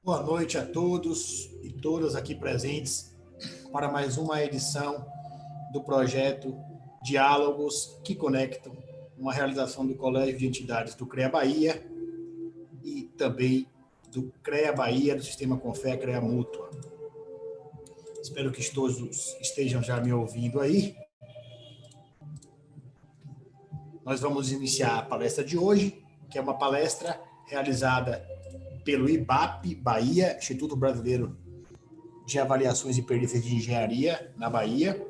Boa noite a todos e todas aqui presentes para mais uma edição do projeto Diálogos que Conectam, uma realização do Colégio de Entidades do CREA Bahia e também do CREA Bahia, do Sistema Confé CREA Mútua. Espero que todos estejam já me ouvindo aí. Nós vamos iniciar a palestra de hoje, que é uma palestra realizada pelo IBAP Bahia, Instituto Brasileiro de Avaliações e Perícias de Engenharia, na Bahia.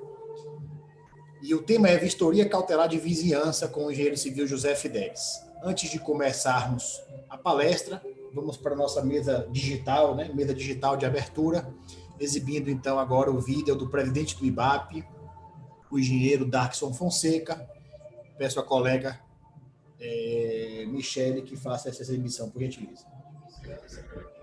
E o tema é Vistoria Cautelar de Vizinhança com o engenheiro civil José Fidelis. Antes de começarmos a palestra, vamos para a nossa mesa digital, né? Mesa digital de abertura, exibindo então agora o vídeo do presidente do IBAP, o engenheiro Darkson Fonseca. Peço à colega Michele que faça essa exibição, por gentileza.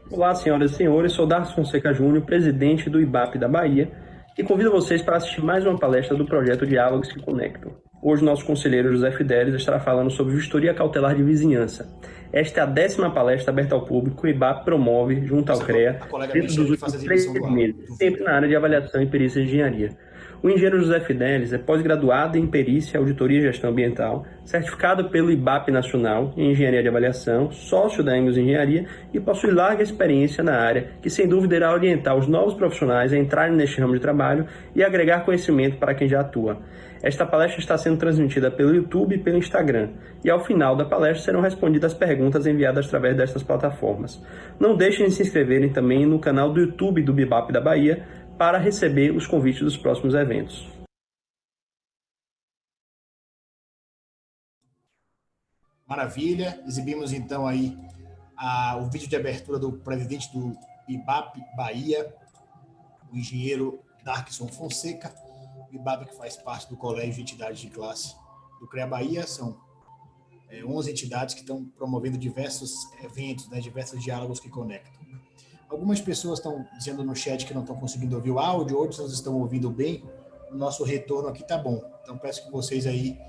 Olá, senhoras e senhores, sou Darkson Fonseca Júnior, presidente do IBAP da Bahia, e convido vocês para assistir mais uma palestra do projeto Diálogos que Conectam. Hoje, nosso conselheiro José Fidelis estará falando sobre vistoria cautelar de vizinhança. Esta é a 10ª palestra aberta ao público que o IBAP promove junto ao CREA dentro dos últimos 3 meses, sempre na área de avaliação e perícia de engenharia. O engenheiro José Fidelis é pós-graduado em Perícia, Auditoria e Gestão Ambiental, certificado pelo IBAP Nacional em Engenharia de Avaliação, sócio da Engels Engenharia e possui larga experiência na área, que sem dúvida irá orientar os novos profissionais a entrarem neste ramo de trabalho e agregar conhecimento para quem já atua. Esta palestra está sendo transmitida pelo YouTube e pelo Instagram, e ao final da palestra serão respondidas perguntas enviadas através destas plataformas. Não deixem de se inscreverem também no canal do YouTube do IBAP da Bahia, para receber os convites dos próximos eventos. Maravilha, exibimos então aí o vídeo de abertura do presidente do IBAP Bahia, o engenheiro Darkson Fonseca. O IBAP que faz parte do Colégio de Entidades de Classe do CREA Bahia, são 11 entidades que estão promovendo diversos eventos, né, diversos diálogos que conectam. Algumas pessoas estão dizendo no chat que não estão conseguindo ouvir o áudio, outras estão ouvindo bem. O nosso retorno aqui está bom. Então, peço que vocês aí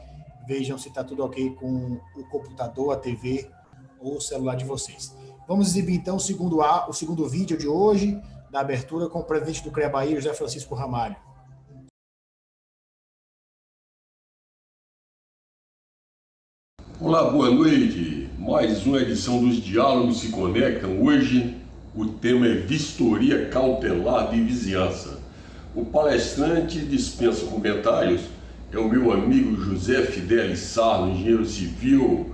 vejam se está tudo ok com o computador, a TV ou o celular de vocês. Vamos exibir, então, o segundo vídeo de hoje, da abertura, com o presidente do CREA Bahia, José Francisco Ramalho. Olá, boa noite. Mais uma edição dos Diálogos se Conectam. Hoje o tema é Vistoria Cautelar de Vizinhança. O palestrante dispensa comentários, é o meu amigo José Fidelis Sarno, engenheiro civil,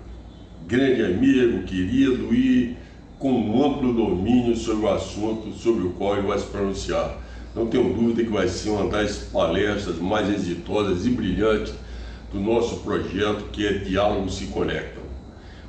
grande amigo, querido e com um amplo domínio sobre o assunto sobre o qual ele vai se pronunciar. Não tenho dúvida que vai ser uma das palestras mais exitosas e brilhantes do nosso projeto, que é Diálogos se Conectam.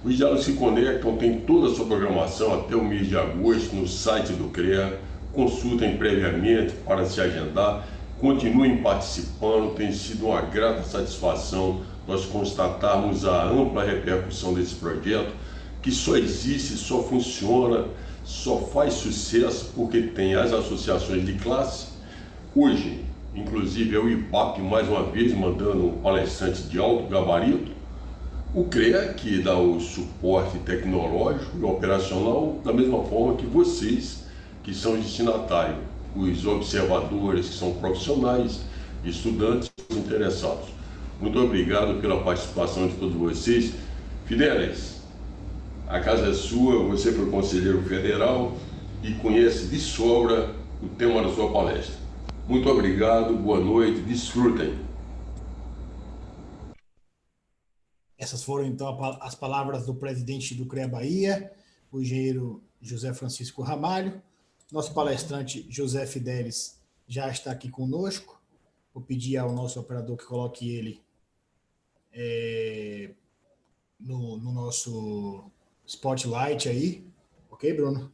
Os Diálogos se Conectam tem toda a sua programação até o mês de agosto no site do CREA. Consultem previamente para se agendar, continuem participando, tem sido uma grata satisfação nós constatarmos a ampla repercussão desse projeto, que só existe, só funciona, só faz sucesso porque tem as associações de classe. Hoje, inclusive, é o IBAP mais uma vez mandando um palestrante de alto gabarito, o CREA, que dá o suporte tecnológico e operacional, da mesma forma que vocês, que são destinatários, os observadores, que são profissionais, estudantes interessados. Muito obrigado pela participação de todos vocês. Fidelis, a casa é sua, você foi conselheiro federal e conhece de sobra o tema da sua palestra. Muito obrigado, boa noite, desfrutem. Essas foram, então, as palavras do presidente do CREA Bahia, o engenheiro José Francisco Ramalho. Nosso palestrante José Fidelis já está aqui conosco. Vou pedir ao nosso operador que coloque ele no nosso spotlight aí. Ok, Bruno?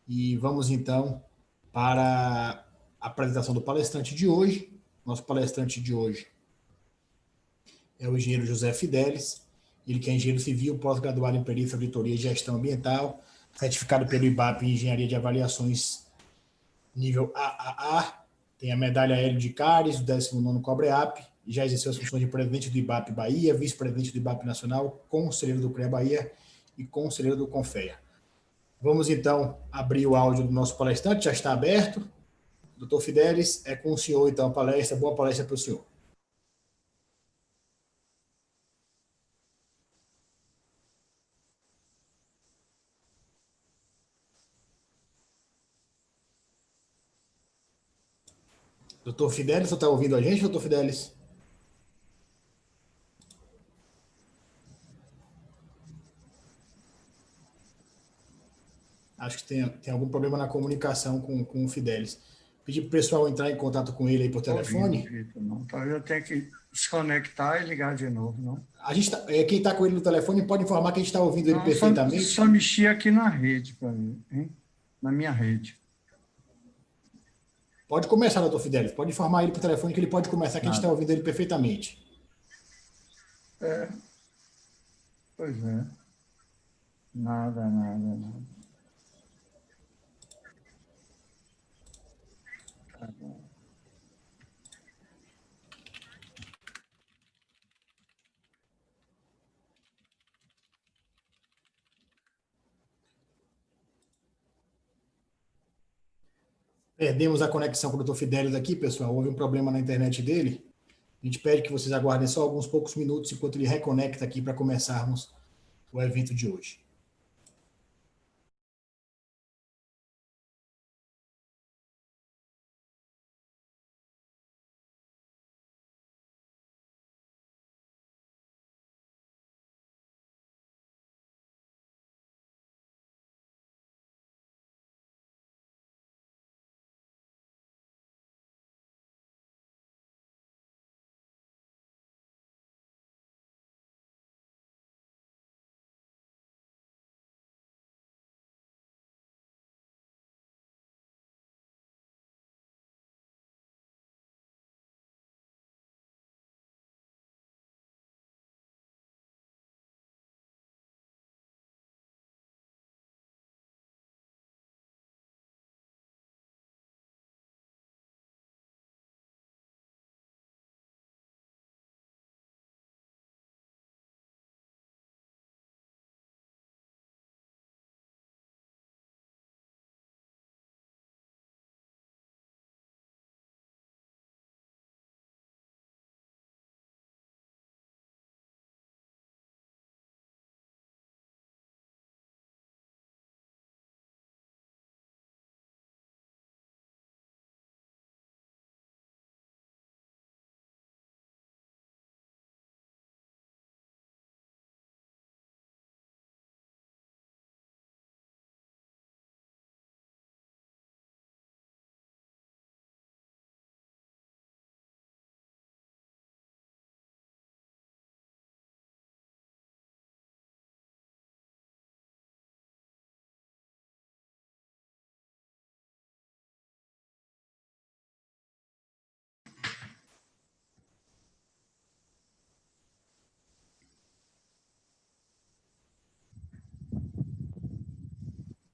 E vamos, então, para a apresentação do palestrante de hoje. Nosso palestrante de hoje é o engenheiro José Fidelis, ele que é engenheiro civil, pós-graduado em perícia, auditoria e gestão ambiental, certificado pelo IBAP em engenharia de avaliações nível AAA, tem a medalha Hélio de Cares, o 19º COBREAP, e já exerceu as funções de presidente do IBAP Bahia, vice-presidente do IBAP Nacional, conselheiro do CREA Bahia e conselheiro do CONFEA. Vamos, então, abrir o áudio do nosso palestrante, já está aberto. Doutor Fidelis, é com o senhor, então, a palestra. Boa palestra para o senhor. Doutor Fidelis, você está ouvindo a gente, doutor Fidelis? Acho que tem algum problema na comunicação com o Fidelis. Pedir para o pessoal entrar em contato com ele aí por telefone. Vitor, não. Talvez eu tenha que desconectar e ligar de novo, não? A gente quem está com ele no telefone pode informar que a gente está ouvindo ele Não, perfeitamente. só mexi aqui na rede para mim, hein? Na minha rede. Pode começar, doutor Fidelis. Pode informar ele por telefone que ele pode começar, que a gente está ouvindo ele perfeitamente. Pois é. Nada. Tá bom. Perdemos a conexão com o doutor Fidelis aqui, pessoal. Houve um problema na internet dele. A gente pede que vocês aguardem só alguns poucos minutos enquanto ele reconecta aqui para começarmos o evento de hoje.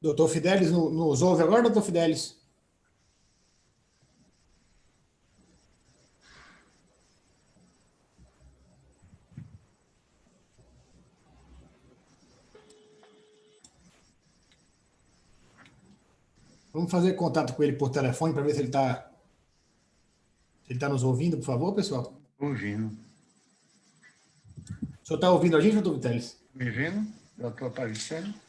Doutor Fidelis, nos ouve agora, doutor Fidelis? Vamos fazer contato com ele por telefone para ver se ele está nos ouvindo, por favor, pessoal. Ouvindo. O senhor está ouvindo a gente, doutor Fidelis? Me vendo? Já estou aparecendo?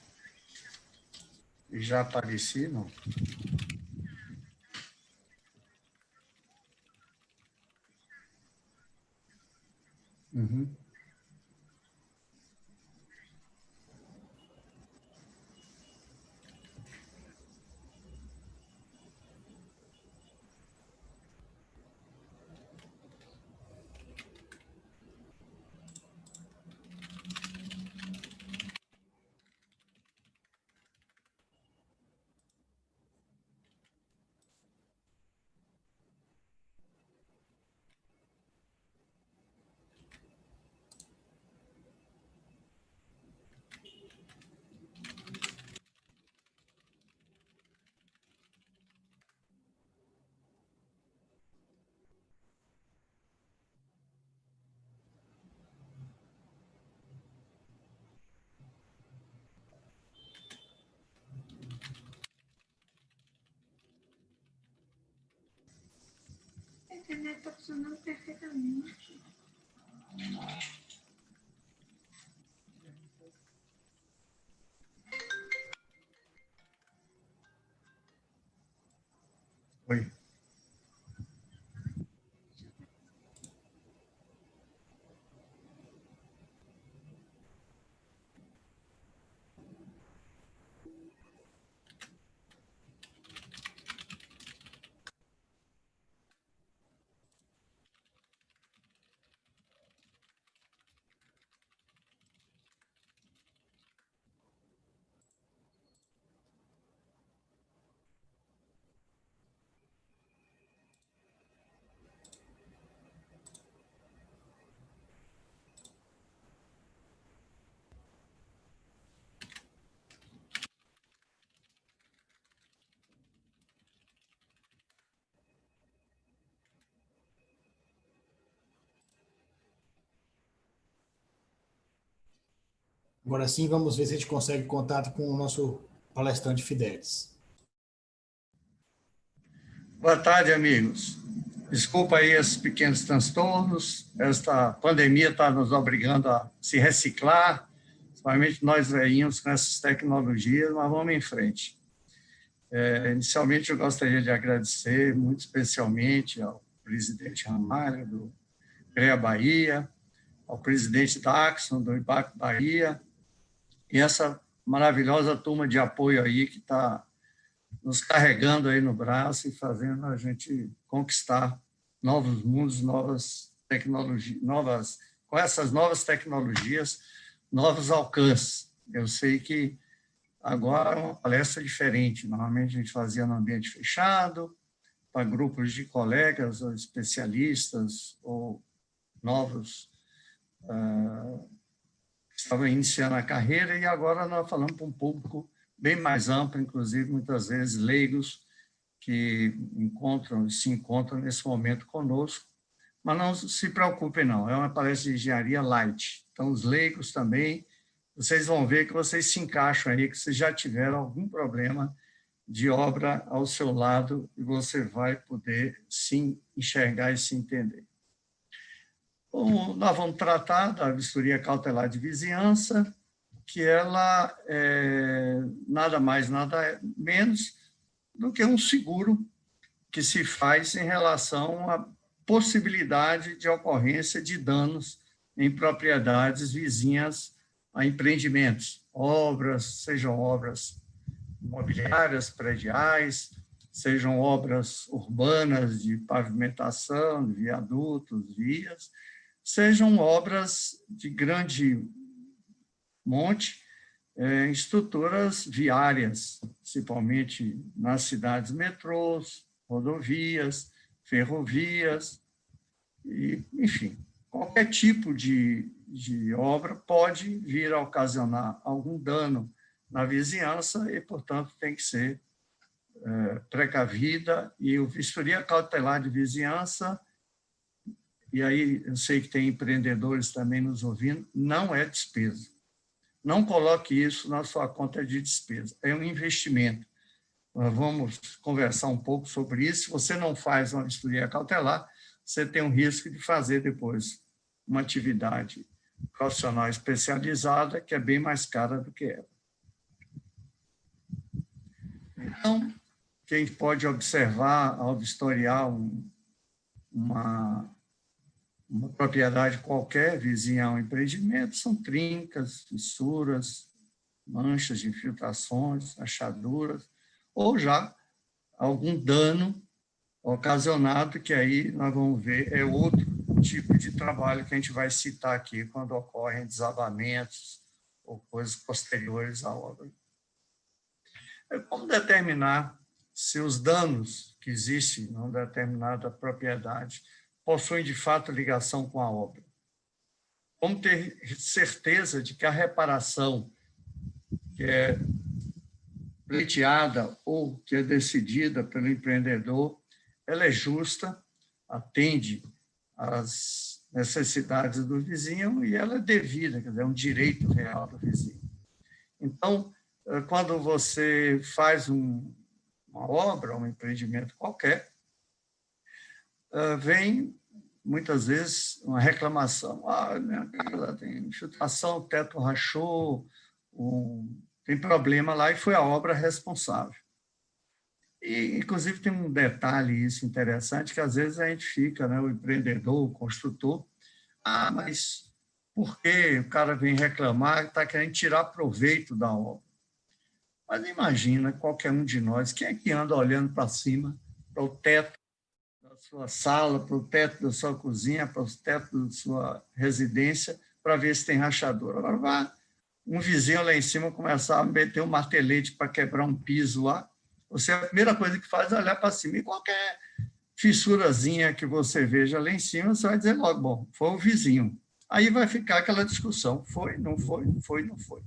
Já apareci, não? Uhum. internet está funcionando perfeitamente. Oi. Agora sim, vamos ver se a gente consegue contato com o nosso palestrante Fidelis. Boa tarde, amigos. Desculpa aí esses pequenos transtornos. Esta pandemia está nos obrigando a se reciclar, principalmente nós velhinhos com essas tecnologias, mas vamos em frente. Inicialmente, eu gostaria de agradecer muito especialmente ao presidente Ramalho, do CREA Bahia, ao presidente Daxon, do IBAP Bahia, e essa maravilhosa turma de apoio aí que está nos carregando aí no braço e fazendo a gente conquistar novos mundos, novas tecnologias, com essas novas tecnologias, novos alcances. Eu sei que agora é uma palestra diferente. Normalmente a gente fazia no ambiente fechado, para grupos de colegas ou especialistas ou novos que estavam iniciando a carreira, e agora nós falamos para um público bem mais amplo, inclusive muitas vezes leigos que se encontram nesse momento conosco. Mas não se preocupem, não, é uma palestra de engenharia light. Então, os leigos também, vocês vão ver que vocês se encaixam aí, que vocês já tiveram algum problema de obra ao seu lado e você vai poder se enxergar e se entender. Bom, nós vamos tratar da vistoria cautelar de vizinhança, que ela é nada mais, nada menos do que um seguro que se faz em relação à possibilidade de ocorrência de danos em propriedades vizinhas a empreendimentos, obras, sejam obras imobiliárias, prediais, sejam obras urbanas de pavimentação, de viadutos, vias, sejam obras de grande monte, estruturas viárias, principalmente nas cidades metrôs, rodovias, ferrovias, e, enfim, qualquer tipo de obra pode vir a ocasionar algum dano na vizinhança e, portanto, tem que ser precavida. E o vistoria cautelar de vizinhança, e aí eu sei que tem empreendedores também nos ouvindo, não é despesa. Não coloque isso na sua conta de despesa, é um investimento. Nós vamos conversar um pouco sobre isso. Se você não faz uma vistoria cautelar, você tem um risco de fazer depois uma atividade profissional especializada, que é bem mais cara do que ela. Então, quem pode observar ao vistoriar uma propriedade qualquer, vizinha a um empreendimento, são trincas, fissuras, manchas de infiltrações, rachaduras, ou já algum dano ocasionado, que aí nós vamos ver, é outro tipo de trabalho que a gente vai citar aqui quando ocorrem desabamentos ou coisas posteriores à obra. Como determinar se os danos que existem em uma determinada propriedade possuem, de fato, ligação com a obra? Como ter certeza de que a reparação que é pleiteada ou que é decidida pelo empreendedor, ela é justa, atende às necessidades do vizinho e ela é devida, quer dizer, é um direito real do vizinho. Então, quando você faz uma obra, um empreendimento qualquer, vem, muitas vezes, uma reclamação. Minha casa tem infiltração, o teto rachou, tem problema lá, e foi a obra responsável. E, inclusive, tem um detalhe isso interessante, que às vezes a gente fica, né, o empreendedor, o construtor, mas por que o cara vem reclamar, está querendo tirar proveito da obra? Mas imagina, qualquer um de nós, quem é que anda olhando para cima, para o teto da sua sala, para o teto da sua cozinha, para o teto da sua residência, para ver se tem rachadura? Agora vai um vizinho lá em cima começar a meter um martelete para quebrar um piso lá, você, a primeira coisa que faz é olhar para cima, e qualquer fissurazinha que você veja lá em cima, você vai dizer logo, bom, foi o vizinho. Aí vai ficar aquela discussão, foi, não foi, não foi, não foi.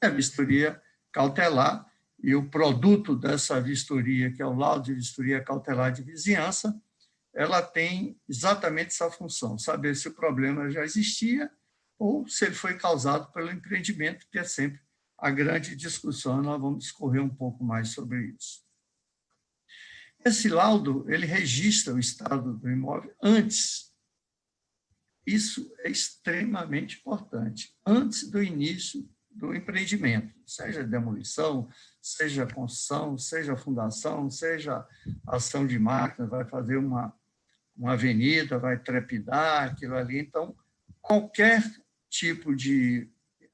É a vistoria cautelar, e o produto dessa vistoria, que é o laudo de vistoria cautelar de vizinhança, ela tem exatamente essa função, saber se o problema já existia ou se ele foi causado pelo empreendimento, que é sempre a grande discussão, nós vamos discorrer um pouco mais sobre isso. Esse laudo, ele registra o estado do imóvel antes. Isso é extremamente importante, antes do início do empreendimento, seja demolição, seja construção, seja fundação, seja ação de máquinas, vai fazer uma avenida, vai trepidar aquilo ali. Então, qualquer tipo de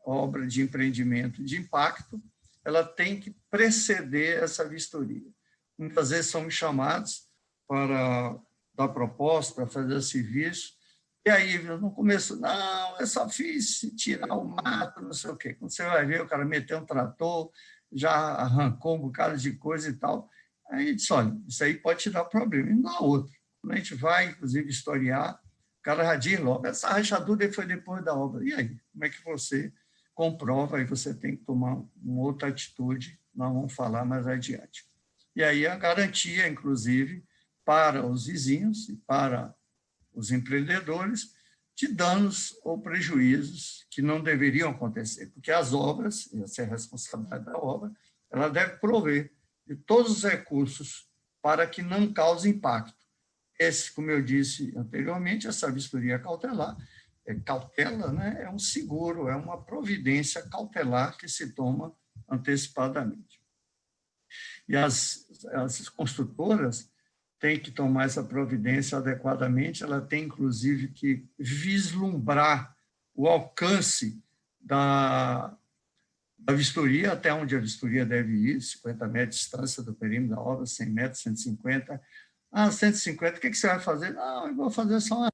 obra de empreendimento de impacto, ela tem que preceder essa vistoria. Muitas vezes somos chamados para dar proposta, para fazer serviço, e aí, no começo, não, eu só fiz tirar o mato, não sei o quê. Quando você vai ver, o cara meteu um trator, já arrancou um bocado de coisa e tal. Aí diz, olha, isso aí pode te dar problema, e não dá outro. Quando a gente vai, inclusive, historiar, o cara já diz logo, essa rachadura foi depois da obra. E aí, como é que você comprova? Aí você tem que tomar uma outra atitude, nós vamos falar mais adiante. E aí a garantia, inclusive, para os vizinhos e para os empreendedores, de danos ou prejuízos que não deveriam acontecer, porque as obras, essa é a responsabilidade da obra, ela deve prover de todos os recursos para que não cause impacto. Esse, como eu disse anteriormente, essa vistoria cautelar, cautela, né, é um seguro, é uma providência cautelar que se toma antecipadamente. E as construtoras têm que tomar essa providência adequadamente, ela tem, inclusive, que vislumbrar o alcance da vistoria, até onde a vistoria deve ir, 50 metros de distância do perímetro da obra, 100 metros, 150. 150, o que você vai fazer? Não, eu vou fazer só uma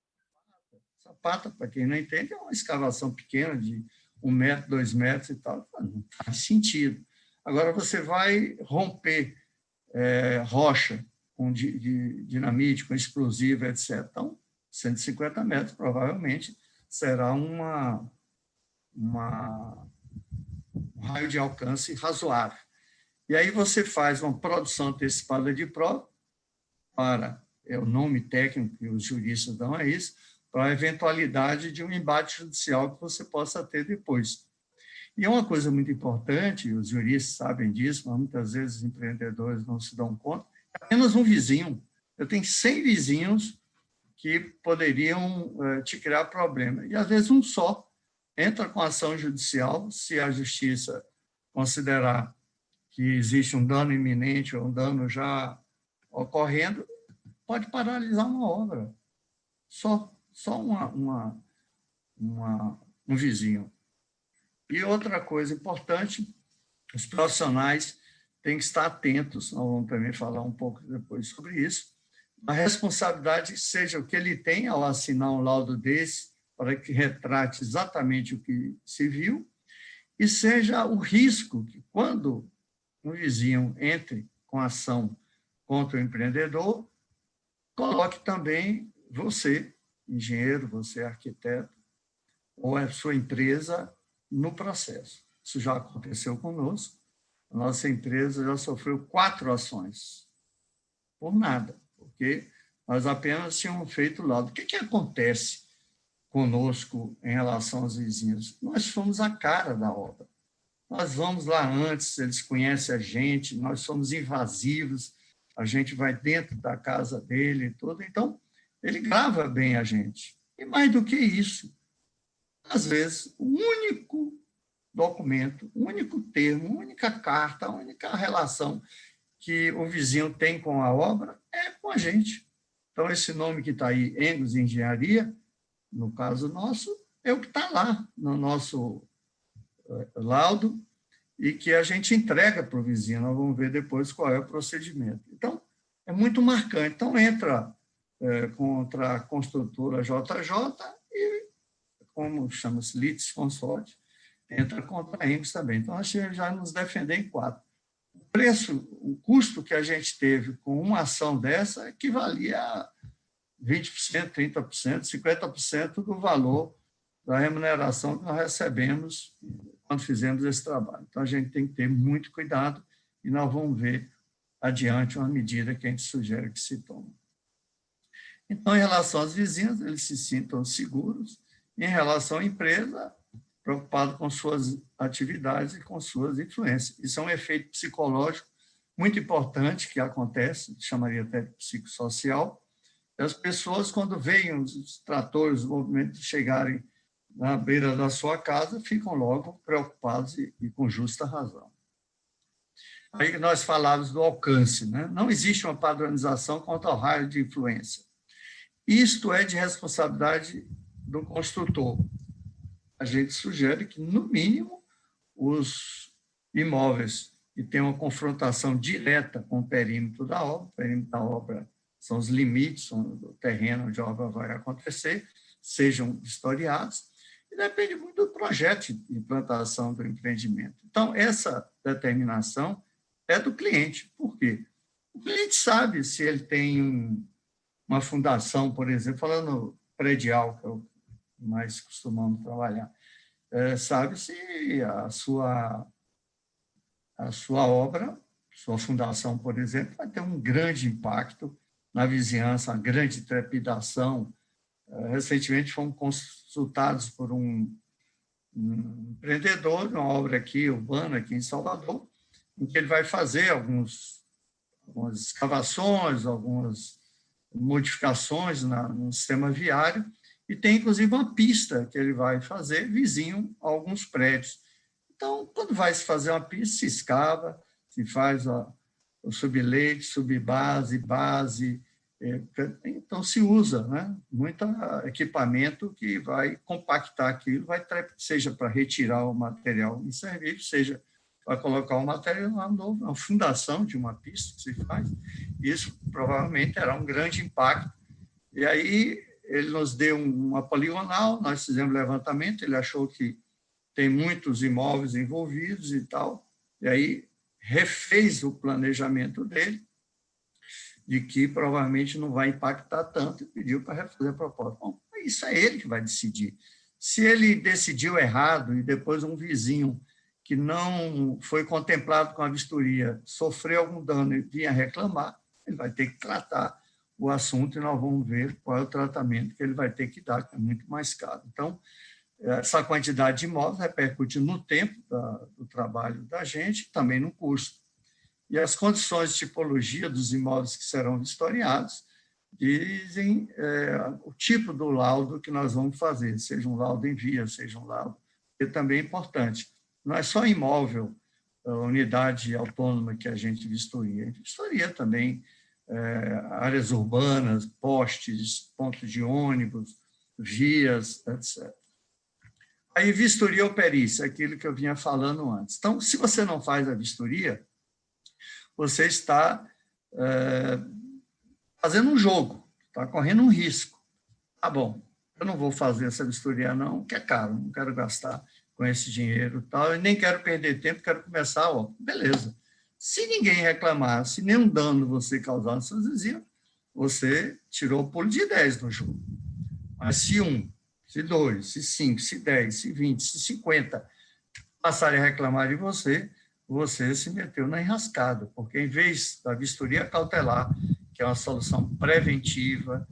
sapata, para quem não entende, é uma escavação pequena de 1 metro, 2 metros e tal. Não faz sentido. Agora, você vai romper rocha com dinamite, com explosivo, etc. Então, 150 metros, provavelmente, será um raio de alcance razoável. E aí você faz uma produção antecipada de prova, é o nome técnico que os juristas dão a isso, para a eventualidade de um embate judicial que você possa ter depois. E é uma coisa muito importante, os juristas sabem disso, mas muitas vezes os empreendedores não se dão conta, apenas um vizinho. Eu tenho 100 vizinhos que poderiam te criar problema. E, às vezes, um só entra com ação judicial, se a justiça considerar que existe um dano iminente ou um dano já ocorrendo, pode paralisar uma obra. Só um vizinho. E outra coisa importante, os profissionais têm que estar atentos, nós vamos também falar um pouco depois sobre isso, a responsabilidade seja o que ele tem ao assinar um laudo desse, para que retrate exatamente o que se viu, e seja o risco que, quando um vizinho entre com ação contra o empreendedor, coloque também você, engenheiro, você, arquiteto, ou a sua empresa, no processo. Isso já aconteceu conosco. A nossa empresa já sofreu 4 ações, por nada, porque nós apenas tínhamos feito o laudo. O que acontece conosco em relação aos vizinhos? Nós fomos a cara da obra. Nós vamos lá antes, eles conhecem a gente, nós somos invasivos, a gente vai dentro da casa dele e tudo. Então, ele grava bem a gente. E mais do que isso, às vezes, o único documento, o único termo, a única carta, a única relação que o vizinho tem com a obra é com a gente. Então, esse nome que está aí, Engels Engenharia, no caso nosso, é o que está lá no nosso laudo e que a gente entrega para o vizinho. Nós vamos ver depois qual é o procedimento. Então, é muito marcante. Então, entra contra a construtora JJ e, como chama-se, Litis Consort, entra contra a Engels também. Então, nós já nos defender em 4. O custo que a gente teve com uma ação dessa equivalia a 20%, 30%, 50% do valor da remuneração que nós recebemos quando fizemos esse trabalho. Então, a gente tem que ter muito cuidado e nós vamos ver adiante uma medida que a gente sugere que se tome. Então, em relação aos vizinhos, eles se sintam seguros. Em relação à empresa, preocupado com suas atividades e com suas influências. Isso é um efeito psicológico muito importante que acontece, chamaria até de psicossocial. E as pessoas, quando veem os tratores, os movimentos chegarem na beira da sua casa, ficam logo preocupados e com justa razão. Aí nós falávamos do alcance, né? Não existe uma padronização quanto ao raio de influência. Isto é de responsabilidade do construtor. A gente sugere que, no mínimo, os imóveis que têm uma confrontação direta com o perímetro da obra, o perímetro da obra são os limites do terreno onde a obra vai acontecer, sejam vistoriados, e depende muito do projeto de implantação do empreendimento. Então, essa determinação é do cliente. Por quê? O cliente sabe se ele tem uma fundação, por exemplo, falando predial, que é o mais costumamos trabalhar, sabe se a sua obra, sua fundação, por exemplo, vai ter um grande impacto na vizinhança, uma grande trepidação. Recentemente fomos consultados por um empreendedor de uma obra aqui, urbana, aqui em Salvador, em que ele vai fazer algumas escavações, algumas modificações no sistema viário, e tem, inclusive, uma pista que ele vai fazer vizinho a alguns prédios. Então, quando vai se fazer uma pista, se escava, se faz o subleite, subbase, base. Então, se usa, né, muito equipamento que vai compactar aquilo, seja para retirar o material inservível, seja para colocar o material novo, uma fundação de uma pista que se faz. Isso provavelmente terá um grande impacto. E aí, ele nos deu uma poligonal, nós fizemos levantamento, ele achou que tem muitos imóveis envolvidos e tal, e aí refez o planejamento dele, de que provavelmente não vai impactar tanto, e pediu para refazer a proposta. Bom, isso é ele que vai decidir. Se ele decidiu errado e depois um vizinho que não foi contemplado com a vistoria sofreu algum dano e vinha reclamar, ele vai ter que tratar o assunto e nós vamos ver qual é o tratamento que ele vai ter que dar, que é muito mais caro. Então, essa quantidade de imóveis repercute no tempo do trabalho da gente, também no custo. E as condições de tipologia dos imóveis que serão vistoriados dizem o tipo do laudo que nós vamos fazer, seja um laudo em via, seja um laudo, que também é importante. Não é só imóvel, unidade autônoma que a gente vistoria também áreas urbanas, postes, pontos de ônibus, vias, etc. Aí, vistoria ou perícia, aquilo que eu vinha falando antes. Então, se você não faz a vistoria, você está fazendo um jogo, está correndo um risco. Ah, bom, eu não vou fazer essa vistoria não, que é caro, não quero gastar com esse dinheiro e tal, e nem quero perder tempo, quero começar, beleza. Se ninguém reclamar, se nenhum dano você causar nos seus vizinhos, você tirou o pulo de 10 no jogo. Mas se 1, se 2, se 5, se 10, se 20, se 50 passarem a reclamar de você, você se meteu na enrascada, porque em vez da vistoria cautelar, que é uma solução preventiva,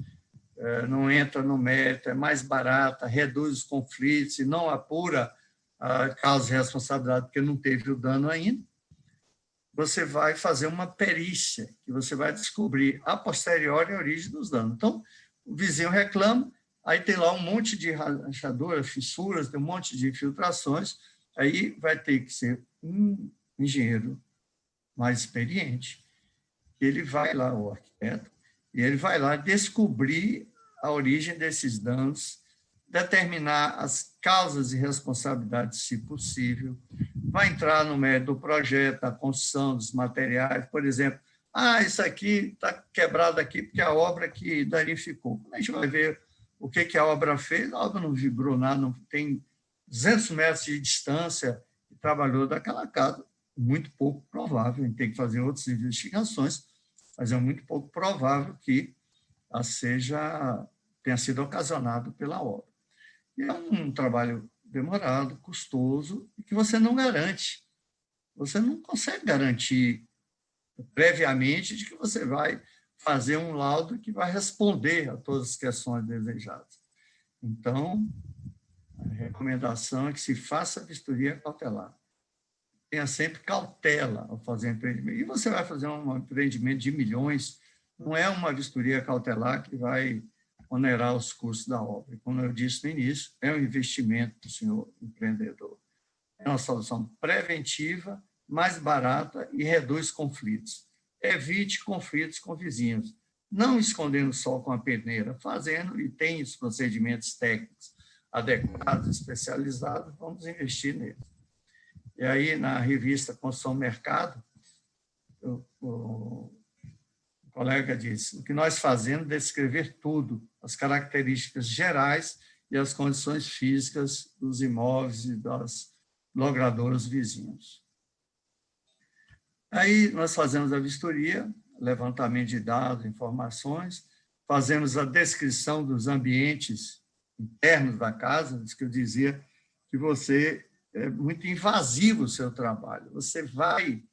não entra no mérito, é mais barata, reduz os conflitos e não apura a causa de responsabilidade porque não teve o dano ainda, você vai fazer uma perícia, que você vai descobrir a posteriori a origem dos danos. Então, o vizinho reclama, aí tem lá um monte de rachaduras, fissuras, tem um monte de infiltrações, aí vai ter que ser um engenheiro mais experiente, ele vai lá, o arquiteto, e ele vai lá descobrir a origem desses danos, determinar as causas e responsabilidades, se possível, vai entrar no mérito do projeto, da construção dos materiais, por exemplo, isso aqui está quebrado aqui porque a obra que danificou. A gente vai ver o que a obra fez, a obra não vibrou nada, não tem 200 metros de distância e trabalhou daquela casa, muito pouco provável, a gente tem que fazer outras investigações, mas é muito pouco provável que tenha sido ocasionado pela obra. E é um trabalho demorado, custoso, e que você não garante. Você não consegue garantir previamente de que você vai fazer um laudo que vai responder a todas as questões desejadas. Então, a recomendação é que se faça a vistoria cautelar. Tenha sempre cautela ao fazer empreendimento. E você vai fazer um empreendimento de milhões, não é uma vistoria cautelar que vai onerar os custos da obra. Como eu disse no início, é um investimento do senhor empreendedor. É uma solução preventiva, mais barata e reduz conflitos. Evite conflitos com vizinhos, não escondendo só com a peneira, fazendo, e tem os procedimentos técnicos adequados, especializados, vamos investir neles. E aí, na revista Construção Mercado, o colega disse, o que nós fazemos é descrever tudo, as características gerais e as condições físicas dos imóveis e das logradoras vizinhos. Aí nós fazemos a vistoria, levantamento de dados, informações, fazemos a descrição dos ambientes internos da casa, isso que eu dizia que é muito invasivo o seu trabalho. Você vai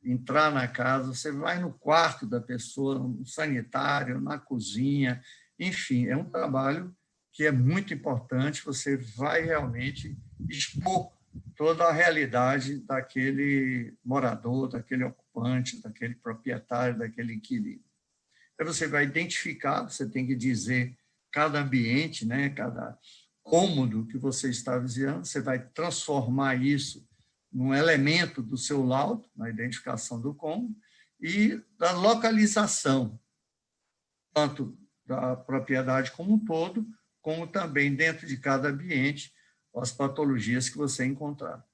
entrar na casa, você vai no quarto da pessoa, no sanitário, na cozinha, enfim, é um trabalho que é muito importante, você vai realmente expor toda a realidade daquele morador, daquele ocupante, daquele proprietário, daquele inquilino. Aí você vai identificar, você tem que dizer cada ambiente, né, cada cômodo que você está visitando, você vai transformar isso num elemento do seu laudo, na identificação do cômodo, e da localização, tanto da propriedade como um todo, como também dentro de cada ambiente, as patologias que você encontrar.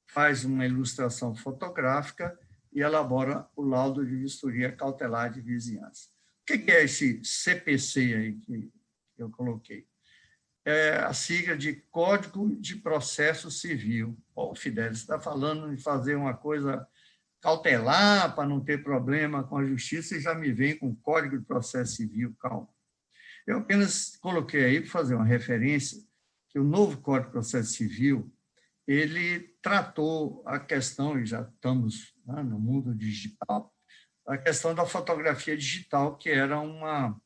Faz uma ilustração fotográfica e elabora o laudo de vistoria cautelar de vizinhança. O que é esse CPC aí que eu coloquei? É a sigla de Código de Processo Civil. O Fidelis está falando de fazer uma coisa cautelar para não ter problema com a justiça e já me vem com Código de Processo Civil, calma. Eu apenas coloquei aí para fazer uma referência que o novo Código de Processo Civil, ele tratou a questão, e já estamos, né, no mundo digital, a questão da fotografia digital, que era uma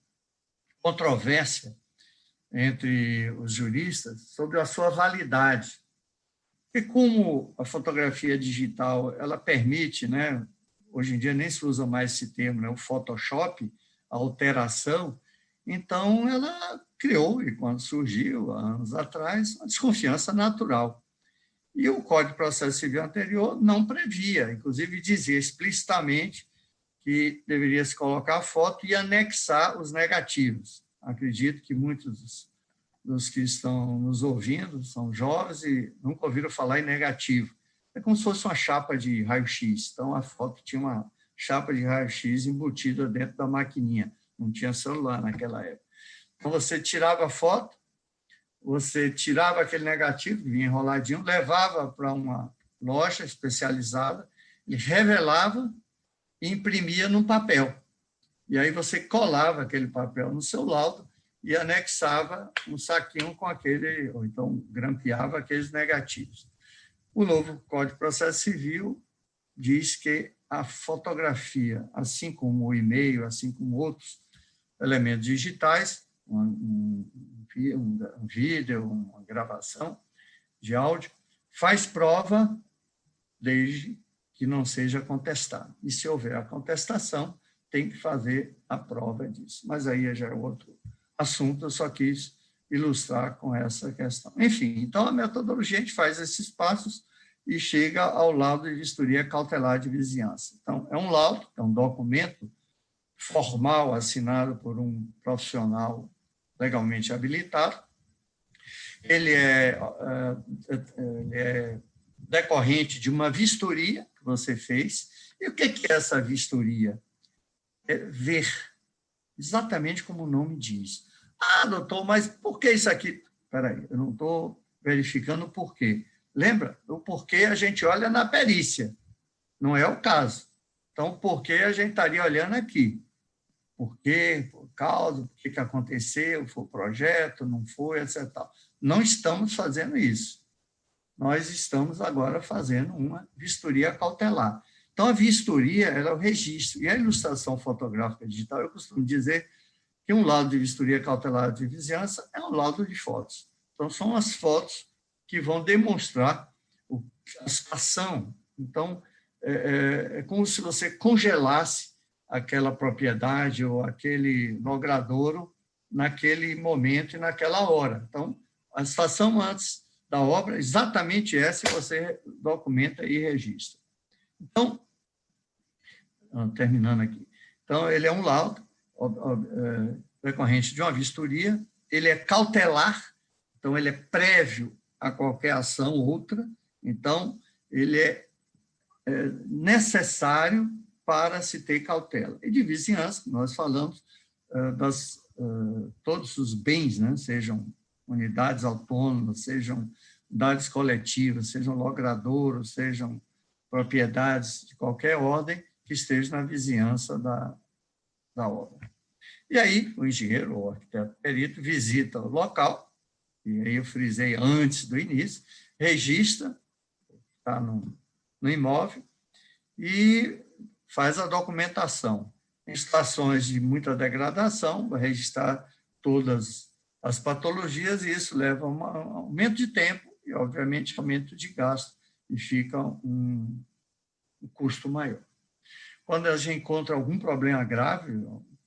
controvérsia entre os juristas sobre a sua validade. E como a fotografia digital, ela permite, né, hoje em dia nem se usa mais esse termo, né, o Photoshop, a alteração, então ela criou, e quando surgiu, há anos atrás, uma desconfiança natural. E o Código de Processo Civil anterior não previa, inclusive dizia explicitamente que deveria se colocar a foto e anexar os negativos. Acredito que muitos dos que estão nos ouvindo são jovens e nunca ouviram falar em negativo. É como se fosse uma chapa de raio-x. Então, a foto tinha uma chapa de raio-x embutida dentro da maquininha. Não tinha celular naquela época. Então, você tirava a foto, você tirava aquele negativo, vinha enroladinho, levava para uma loja especializada e revelava e imprimia num papel. E aí você colava aquele papel no seu laudo e anexava um saquinho com aquele, ou então grampeava aqueles negativos. O novo Código de Processo Civil diz que a fotografia, assim como o e-mail, assim como outros elementos digitais, um vídeo, uma gravação de áudio, faz prova desde que não seja contestado. E se houver a contestação, tem que fazer a prova disso. Mas aí já é outro assunto, eu só quis ilustrar com essa questão. Enfim, então a metodologia, a gente faz esses passos e chega ao laudo de vistoria cautelar de vizinhança. Então, é um laudo, é um documento formal assinado por um profissional legalmente habilitado. Ele é decorrente de uma vistoria que você fez. E o que é essa vistoria? É ver, exatamente como o nome diz. Ah, doutor, mas por que isso aqui? Espera aí, eu não estou verificando o porquê. Lembra? O porquê a gente olha na perícia, não é o caso. Então, por que a gente estaria olhando aqui? Por quê? Por causa, o que aconteceu, foi o projeto, não foi, etc. Não estamos fazendo isso. Nós estamos agora fazendo uma vistoria cautelar. Então, a vistoria era o registro. E a ilustração fotográfica digital, eu costumo dizer que um laudo de vistoria cautelar de vizinhança é um laudo de fotos. Então, são as fotos que vão demonstrar a situação. Então, é como se você congelasse aquela propriedade ou aquele logradouro naquele momento e naquela hora. Então, a situação antes da obra, exatamente essa, você documenta e registra. Então, terminando aqui. Então, ele é um laudo decorrente de uma vistoria, ele é cautelar, então, ele é prévio a qualquer ação outra, então, ele é necessário para se ter cautela. E de vizinhança, nós falamos todos os bens, né, sejam unidades autônomas, sejam unidades coletivas, sejam logradouros, sejam propriedades de qualquer ordem que estejam na vizinhança da obra. E aí, o engenheiro ou arquiteto perito visita o local, e aí eu frisei antes do início, registra, está no imóvel, e faz a documentação. Em situações de muita degradação, vai registrar todas as patologias, e isso leva a um aumento de tempo e, obviamente, aumento de gasto, e fica um custo maior. Quando a gente encontra algum problema grave,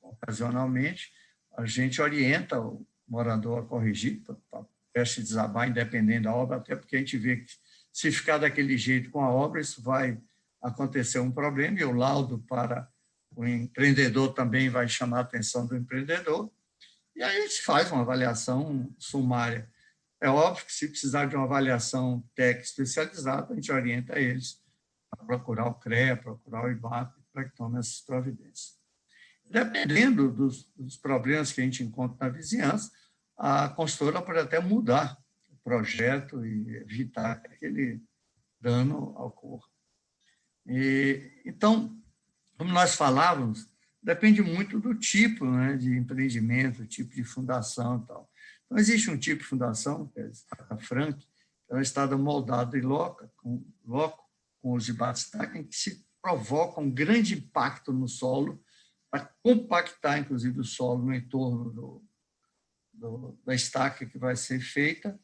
ocasionalmente, a gente orienta o morador a corrigir, para peste desabar, independente da obra, até porque a gente vê que, se ficar daquele jeito com a obra, isso vai acontecer um problema, e o laudo para o empreendedor também vai chamar a atenção do empreendedor, e aí se faz uma avaliação sumária. É óbvio que, se precisar de uma avaliação técnica especializada, a gente orienta eles a procurar o CREA, procurar o IBAP, para que tome essas providências. Dependendo dos problemas que a gente encontra na vizinhança, a consultora pode até mudar o projeto e evitar que aquele dano ocorra. Então, como nós falávamos, depende muito do tipo, né, de empreendimento, tipo de fundação e tal. Então, existe um tipo de fundação, que é a estaca Frank, que é uma estada moldada em loco, com os debates que se provoca um grande impacto no solo, para compactar, inclusive, o solo no entorno da estaca que vai ser feita.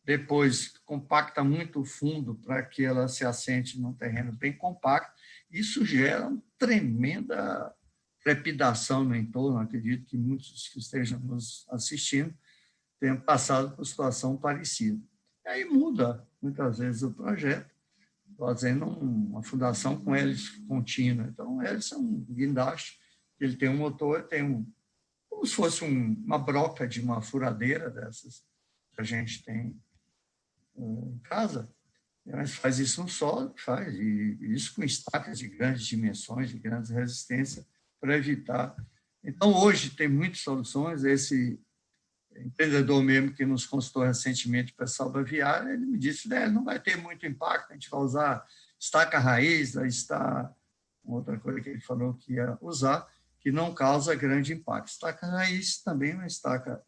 Depois, compacta muito o fundo para que ela se assente num terreno bem compacto. Isso gera uma tremenda trepidação no entorno. Acredito que muitos que estejam nos assistindo tenham passado por situação parecida. E aí muda, muitas vezes, o projeto, fazendo uma fundação com hélice contínua. Então, hélice é um guindaste, ele tem um motor, como se fosse uma broca de uma furadeira dessas que a gente tem em casa, mas faz isso no solo, e isso com estacas de grandes dimensões, de grandes resistências, para evitar. Então, hoje tem muitas soluções. Esse empreendedor mesmo que nos consultou recentemente para a salva viária, ele me disse que não vai ter muito impacto, a gente vai usar estaca raiz, aí está outra coisa que ele falou que ia usar, que não causa grande impacto. Estaca raiz também é uma estaca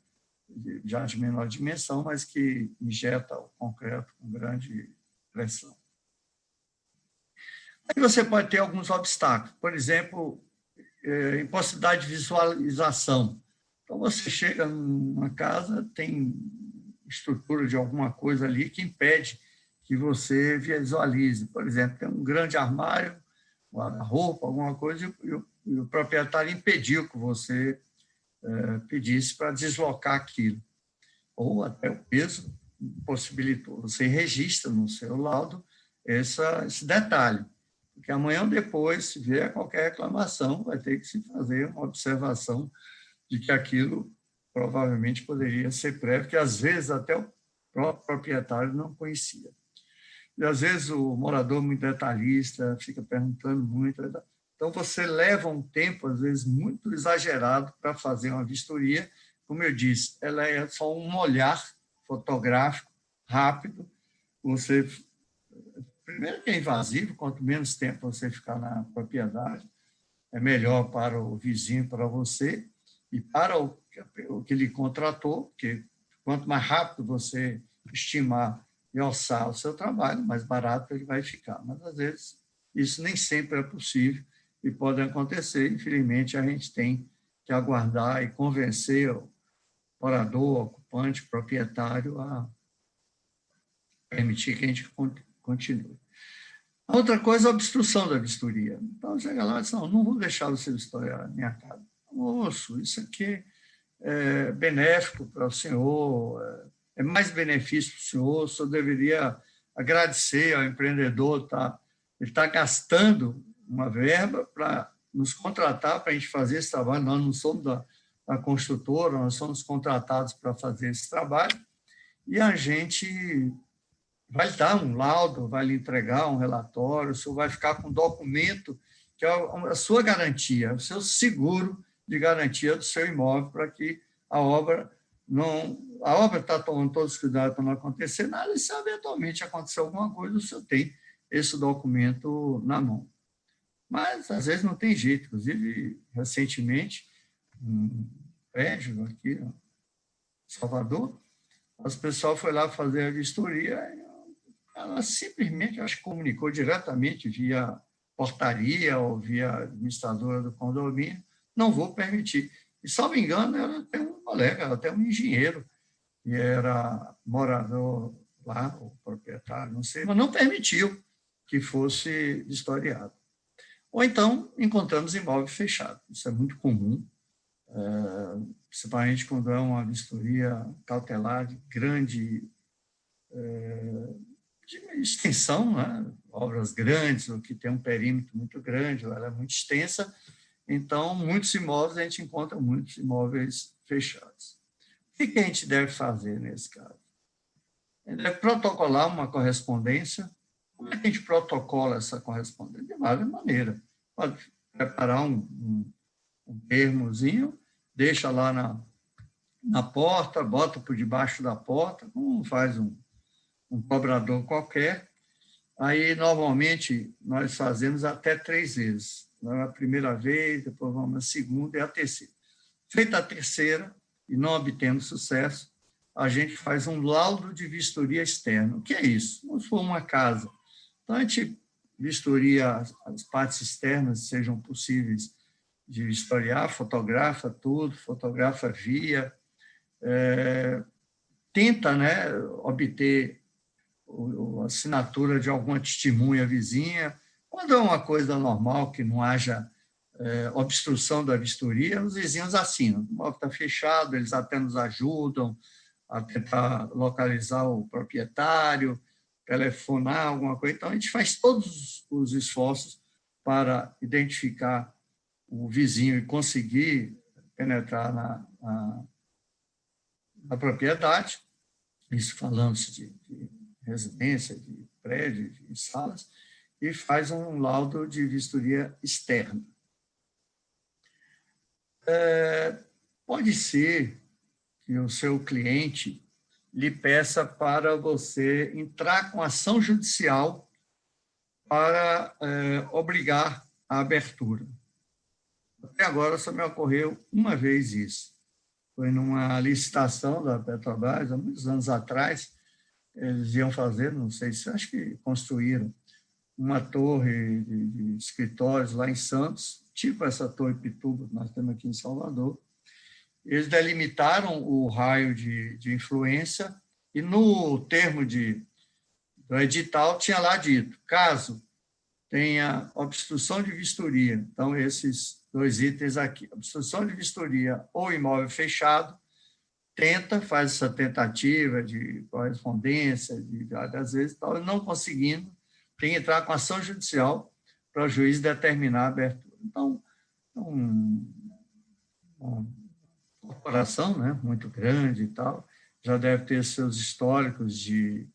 já de menor dimensão, mas que injeta o concreto com grande pressão. Aí você pode ter alguns obstáculos, por exemplo, impossibilidade de visualização. Então, você chega numa casa, tem estrutura de alguma coisa ali que impede que você visualize. Por exemplo, tem um grande armário, uma roupa, alguma coisa, e o proprietário impediu que você pedisse para deslocar aquilo, ou até o peso possibilitou. Você registra no seu laudo esse detalhe, porque amanhã ou depois, se vier qualquer reclamação, vai ter que se fazer uma observação de que aquilo provavelmente poderia ser prévio, que às vezes até o próprio proprietário não conhecia. E às vezes o morador muito detalhista fica perguntando muito. Então você leva um tempo, às vezes, muito exagerado para fazer uma vistoria. Como eu disse, ela é só um olhar fotográfico rápido. Você, primeiro que é invasivo, quanto menos tempo você ficar na propriedade, é melhor para o vizinho, para você, e para o que ele contratou, porque quanto mais rápido você estimar e orçar o seu trabalho, mais barato ele vai ficar. Mas, às vezes, isso nem sempre é possível e pode acontecer. Infelizmente, a gente tem que aguardar e convencer o morador, ocupante, proprietário a permitir que a gente continue. A outra coisa é a obstrução da vistoria. Então, chega lá e diz, não vou deixar você vistoriar a minha casa. Moço, isso aqui é benéfico para o senhor, é mais benefício para o senhor deveria agradecer ao empreendedor, ele está gastando uma verba para nos contratar para a gente fazer esse trabalho. Nós não somos da construtora, nós somos contratados para fazer esse trabalho, e a gente vai dar um laudo, vai lhe entregar um relatório, o senhor vai ficar com um documento que é a sua garantia, o seu seguro de garantia do seu imóvel, para que a obra está tomando todos os cuidados para não acontecer nada, e se eventualmente acontecer alguma coisa, o senhor tem esse documento na mão. Mas, às vezes, não tem jeito. Inclusive, recentemente, um prédio aqui em Salvador, o pessoal foi lá fazer a vistoria, ela simplesmente, acho que comunicou diretamente via portaria ou via administradora do condomínio, não vou permitir. E, se não me engano, ela tem um colega, até um engenheiro, que era morador lá, o proprietário, não sei, mas não permitiu que fosse vistoriado. Ou então, encontramos imóvel fechado. Isso é muito comum, principalmente quando é uma vistoria cautelar de grande de extensão, né? Obras grandes, ou que tem um perímetro muito grande, ou ela é muito extensa. Então, muitos imóveis, a gente encontra muitos imóveis fechados. O que a gente deve fazer nesse caso? A gente deve protocolar uma correspondência. Como é que a gente protocola essa correspondência? De várias maneiras. Pode preparar um termozinho, deixa lá na porta, bota por debaixo da porta, como faz um cobrador qualquer. Aí, normalmente, nós fazemos até 3 vezes. A primeira vez, depois vamos a segunda e a terceira. Feita a terceira, e não obtemos sucesso, a gente faz um laudo de vistoria externa. O que é isso? Como se for uma casa. Então, a gente vistoria as partes externas, sejam possíveis de vistoriar, fotografa tudo, fotografa via, tenta, né, obter a assinatura de alguma testemunha vizinha. Quando é uma coisa normal, que não haja obstrução da vistoria, os vizinhos assinam. O imóvel está fechado, eles até nos ajudam a tentar localizar o proprietário, telefonar, alguma coisa. Então, a gente faz todos os esforços para identificar o vizinho e conseguir penetrar na propriedade. Isso falando-se de residência, de prédio, de salas, e faz um laudo de vistoria externa. Pode ser que o seu cliente lhe peça para você entrar com ação judicial para obrigar a abertura. Até agora só me ocorreu uma vez isso. Foi numa licitação da Petrobras, há muitos anos atrás, eles iam fazer, não sei se, acho que construíram uma torre de escritórios lá em Santos, tipo essa torre Pituba que nós temos aqui em Salvador. Eles delimitaram o raio de influência e no termo do edital tinha lá dito, caso tenha obstrução de vistoria, então esses dois itens aqui. Obstrução de vistoria ou imóvel fechado, faz essa tentativa de correspondência, às vezes, tal, não conseguindo, tem que entrar com ação judicial para o juiz determinar a abertura. Então, uma corporação, né, muito grande e tal, já deve ter seus históricos de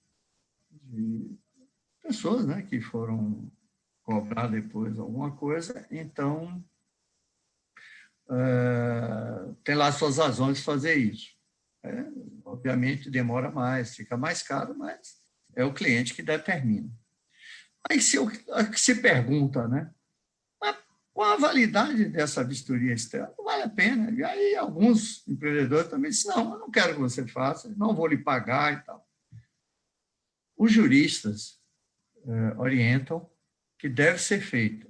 pessoas, né, que foram cobrar depois alguma coisa, então tem lá suas razões de fazer isso. Obviamente demora mais, fica mais caro, mas é o cliente que determina. Aí se pergunta, né? Mas qual a validade dessa vistoria externa? Não vale a pena. E aí alguns empreendedores também dizem, não, eu não quero que você faça, não vou lhe pagar e tal. Os juristas orientam que deve ser feito.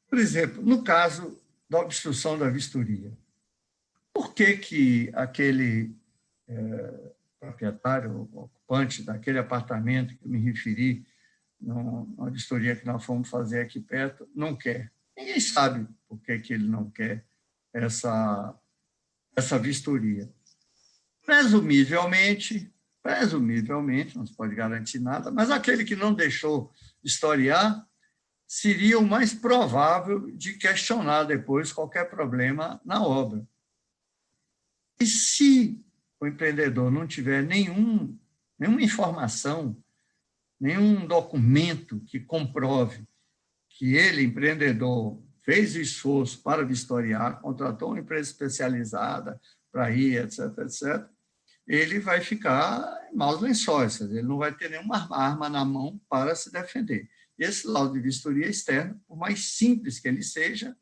Por exemplo, no caso da obstrução da vistoria, por que aquele proprietário, ocupante daquele apartamento que eu me referi, na vistoria que nós fomos fazer aqui perto, não quer? Ninguém sabe por que ele não quer essa vistoria. Presumivelmente, não se pode garantir nada, mas aquele que não deixou historiar seria o mais provável de questionar depois qualquer problema na obra. E se o empreendedor não tiver nenhuma informação, nenhum documento que comprove que ele, empreendedor, fez o esforço para vistoriar, contratou uma empresa especializada para ir, etc., etc., ele vai ficar em maus lençóis, ele não vai ter nenhuma arma na mão para se defender. Esse laudo de vistoria externa, por mais simples que ele seja,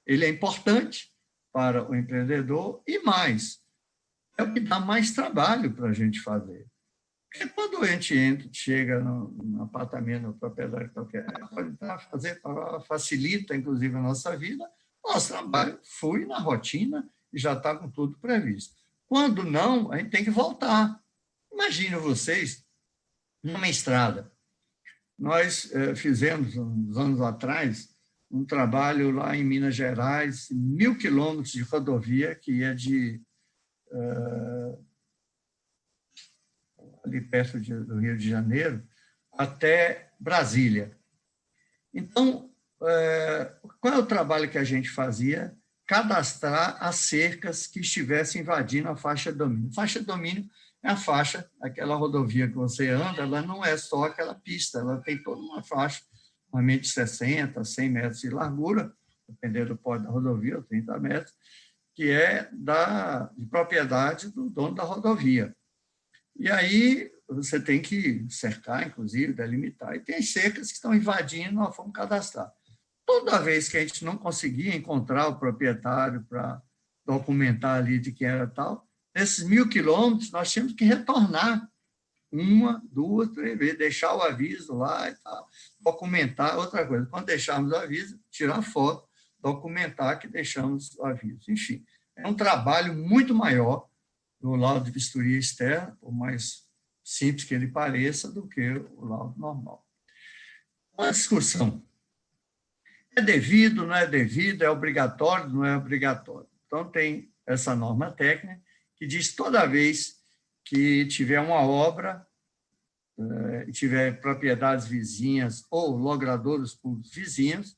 ele é importante para o empreendedor e mais, é o que dá mais trabalho para a gente fazer. Porque quando a gente chega no apartamento, na propriedade qualquer, pode fazer, facilita, inclusive, a nossa vida, nosso trabalho flui na rotina e já está com tudo previsto. Quando não, a gente tem que voltar. Imaginem vocês, numa estrada. Nós fizemos, uns anos atrás, um trabalho lá em Minas Gerais, 1.000 quilômetros de rodovia, que ia ali perto do Rio de Janeiro, até Brasília. Então, qual é o trabalho que a gente fazia? Cadastrar as cercas que estivessem invadindo a faixa de domínio. Faixa de domínio é a faixa, aquela rodovia que você anda, ela não é só aquela pista, ela tem toda uma faixa, normalmente de 60, 100 metros de largura, dependendo do porte da rodovia, 30 metros, que é de propriedade do dono da rodovia. E aí você tem que cercar, inclusive, delimitar. E tem as cercas que estão invadindo, nós fomos cadastrar. Toda vez que a gente não conseguia encontrar o proprietário para documentar ali de quem era tal, nesses 1.000 quilômetros, nós tínhamos que retornar 1, 2, 3 vezes, deixar o aviso lá e tal, documentar. Outra coisa, quando deixarmos o aviso, tirar foto, documentar que deixamos o aviso. Enfim, é um trabalho muito maior do laudo de vistoria externa, por mais simples que ele pareça, do que o laudo normal. Uma discussão. É devido, não é devido, é obrigatório, não é obrigatório. Então, tem essa norma técnica que diz toda vez que tiver uma obra, tiver propriedades vizinhas ou logradouros públicos vizinhos,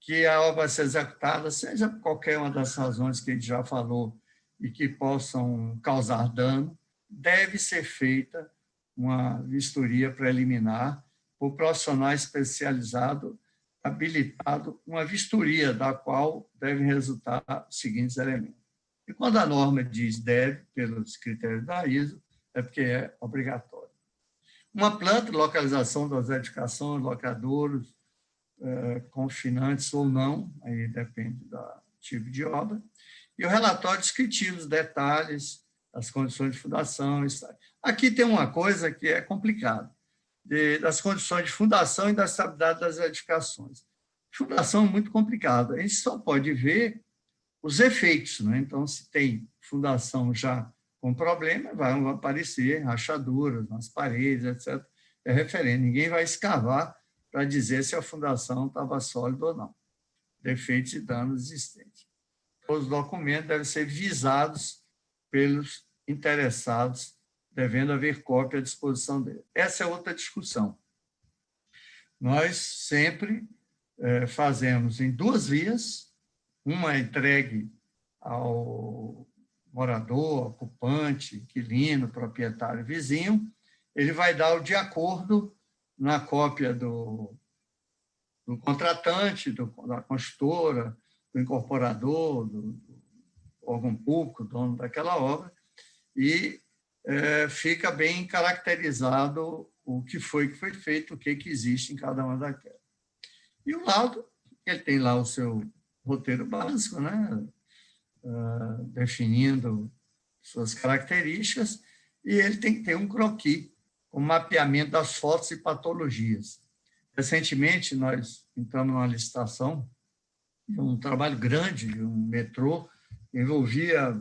que a obra vai ser executada, seja por qualquer uma das razões que a gente já falou e que possam causar dano, deve ser feita uma vistoria preliminar por profissional especializado, habilitado, uma vistoria da qual devem resultar os seguintes elementos. E quando a norma diz deve, pelos critérios da ISO, é porque é obrigatório. Uma planta, localização das edificações, locadouros, confinantes ou não, aí depende do tipo de obra, e o relatório descritivo, os detalhes, as condições de fundação. Aqui tem uma coisa que é complicada, das condições de fundação e da estabilidade das edificações. Fundação é muito complicada, a gente só pode ver os efeitos, né? Então, se tem fundação já com problema, vão aparecer rachaduras nas paredes, etc. É referente, ninguém vai escavar para dizer se a fundação estava sólida ou não. defeitos e danos existentes. Os documentos devem ser visados pelos interessados, devendo haver cópia à disposição dele. Essa é outra discussão. Nós sempre fazemos em 2 vias, uma entregue ao morador, ocupante, inquilino, proprietário, vizinho, ele vai dar o de acordo na cópia do contratante, da construtora, do incorporador, do órgão público, dono daquela obra, e fica bem caracterizado o que foi feito, o que existe em cada uma daquelas. E o laudo, ele tem lá o seu roteiro básico, né? Definindo suas características, e ele tem que ter um croquis, com mapeamento das fotos e patologias. Recentemente, nós entramos numa licitação, um trabalho grande de um metrô, envolvia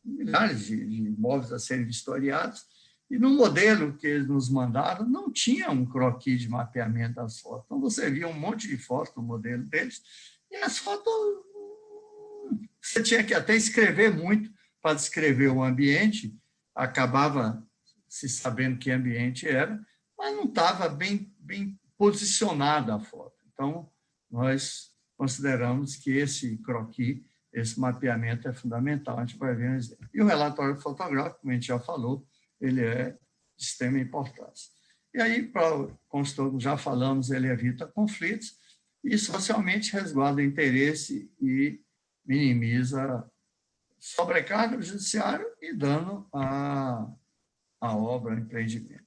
milhares de imóveis a serem vistoriados, e no modelo que eles nos mandaram, não tinha um croquis de mapeamento das fotos. Então, você via um monte de fotos no modelo deles, e as fotos, você tinha que até escrever muito para descrever o ambiente, acabava se sabendo que ambiente era, mas não estava bem posicionada a foto. Então, nós consideramos que esse croquis, esse mapeamento é fundamental, a gente vai ver um exemplo. E o relatório fotográfico, como a gente já falou, ele é de extrema importância. E aí, como já falamos, ele evita conflitos e socialmente resguarda o interesse e minimiza sobrecarga do judiciário e dano à obra, ao empreendimento.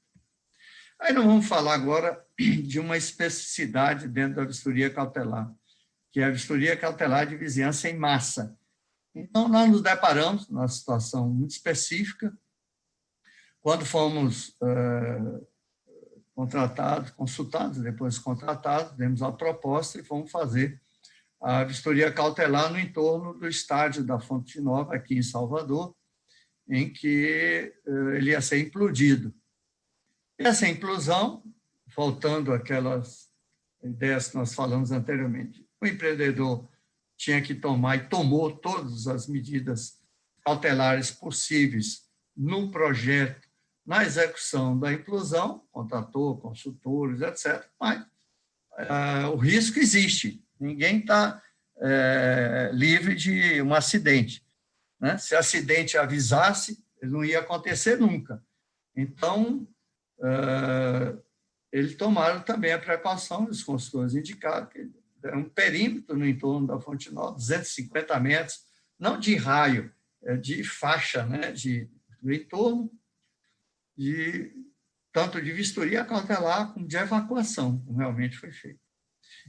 Aí nós vamos falar agora de uma especificidade dentro da vistoria cautelar, que é a vistoria cautelar de vizinhança em massa. Então, nós nos deparamos numa situação muito específica, quando fomos consultados, depois contratados, demos a proposta e fomos fazer a vistoria cautelar no entorno do estádio da Fonte Nova, aqui em Salvador, em que ele ia ser implodido. Essa implosão, voltando àquelas ideias que nós falamos anteriormente, o empreendedor tinha que tomar e tomou todas as medidas cautelares possíveis no projeto, na execução da implosão, contratou consultores, etc. Mas o risco existe. Ninguém está livre de um acidente, né? Se o acidente avisasse, ele não ia acontecer nunca. Então, eles tomaram também a precaução, os consultores indicaram que era um perímetro no entorno da Fonte Nova, 250 metros, não de raio, de faixa, né, do entorno, tanto de vistoria cautelar como de evacuação, como realmente foi feito.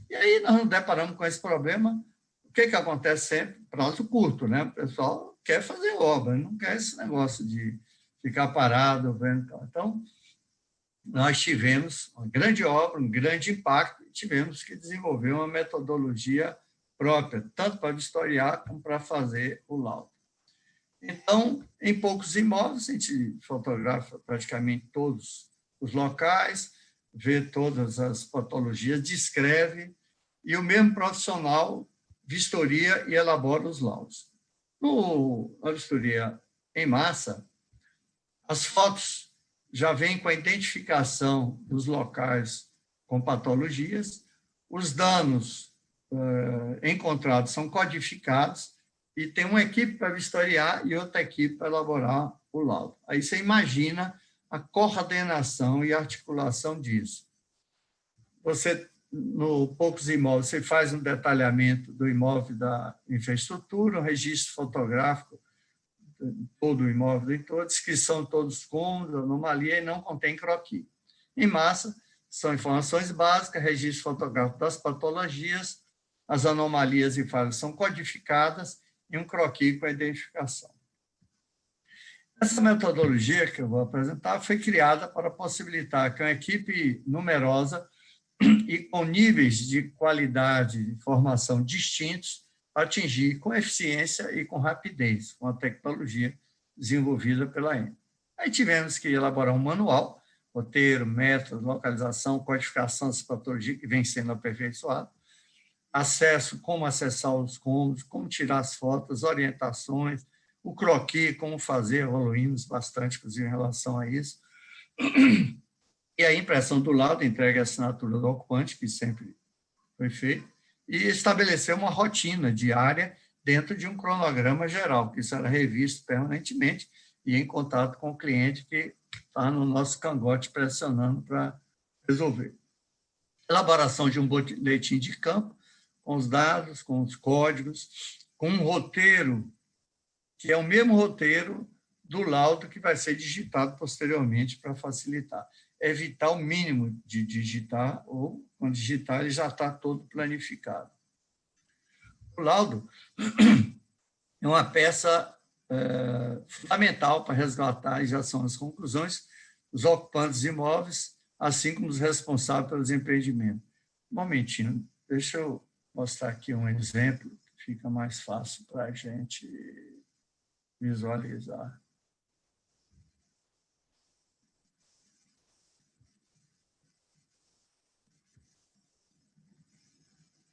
E aí nós nos deparamos com esse problema. O que acontece sempre? Prazo curto, né? O pessoal quer fazer obra, não quer esse negócio de ficar parado, vendo. Então, nós tivemos uma grande obra, um grande impacto, e tivemos que desenvolver uma metodologia própria, tanto para vistoriar como para fazer o laudo. Então, em poucos imóveis, a gente fotografa praticamente todos os locais, vê todas as patologias, descreve, e o mesmo profissional vistoria e elabora os laudos. Na vistoria em massa, as fotos já vêm com a identificação dos locais com patologias, os danos encontrados são codificados, e tem uma equipe para vistoriar e outra equipe para elaborar o laudo. Aí você imagina a coordenação e articulação disso. Você, no poucos imóveis, você faz um detalhamento do imóvel, da infraestrutura, um registro fotográfico de todo o imóvel e toda, descrição de todos os cômodos, anomalia, e não contém croquis. Em massa, são informações básicas, registro fotográfico das patologias, as anomalias e falhas são codificadas e um croquis com a identificação. Essa metodologia que eu vou apresentar foi criada para possibilitar que uma equipe numerosa e com níveis de qualidade de informação distintos atingir com eficiência e com rapidez, com a tecnologia desenvolvida pela ENE. Aí tivemos que elaborar um manual, roteiro, método, localização, codificação dessa patologia, que vem sendo aperfeiçoado. acesso, como acessar os cômodos, como tirar as fotos, orientações, o croquis, como fazer, evoluímos bastante, inclusive, em relação a isso. E a impressão do laudo, entregue a assinatura do ocupante, que sempre foi feito, e estabelecer uma rotina diária dentro de um cronograma geral, que isso era revisto permanentemente e em contato com o cliente que está no nosso cangote pressionando para resolver. Elaboração de um boletim de campo, com os dados, com os códigos, com um roteiro, que é o mesmo roteiro do laudo que vai ser digitado posteriormente para facilitar. Evitar o mínimo de digitar, ou, quando digitar, ele já está todo planificado. O laudo é uma peça fundamental para resgatar e já são as conclusões dos ocupantes de imóveis, assim como os responsáveis pelos empreendimentos. Um momentinho, deixa eu mostrar aqui um exemplo, que fica mais fácil para a gente visualizar.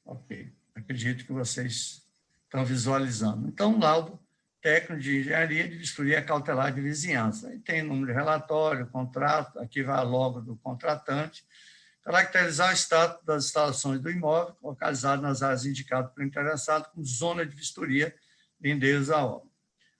Ok, acredito que vocês estão visualizando. Então, laudo técnico de engenharia de vistoria cautelar de vizinhança. Aí tem o número de relatório, contrato, aqui vai a logo do contratante, caracterizar o status das instalações do imóvel, localizado nas áreas indicadas pelo interessado como zona de vistoria lindeiros à obra.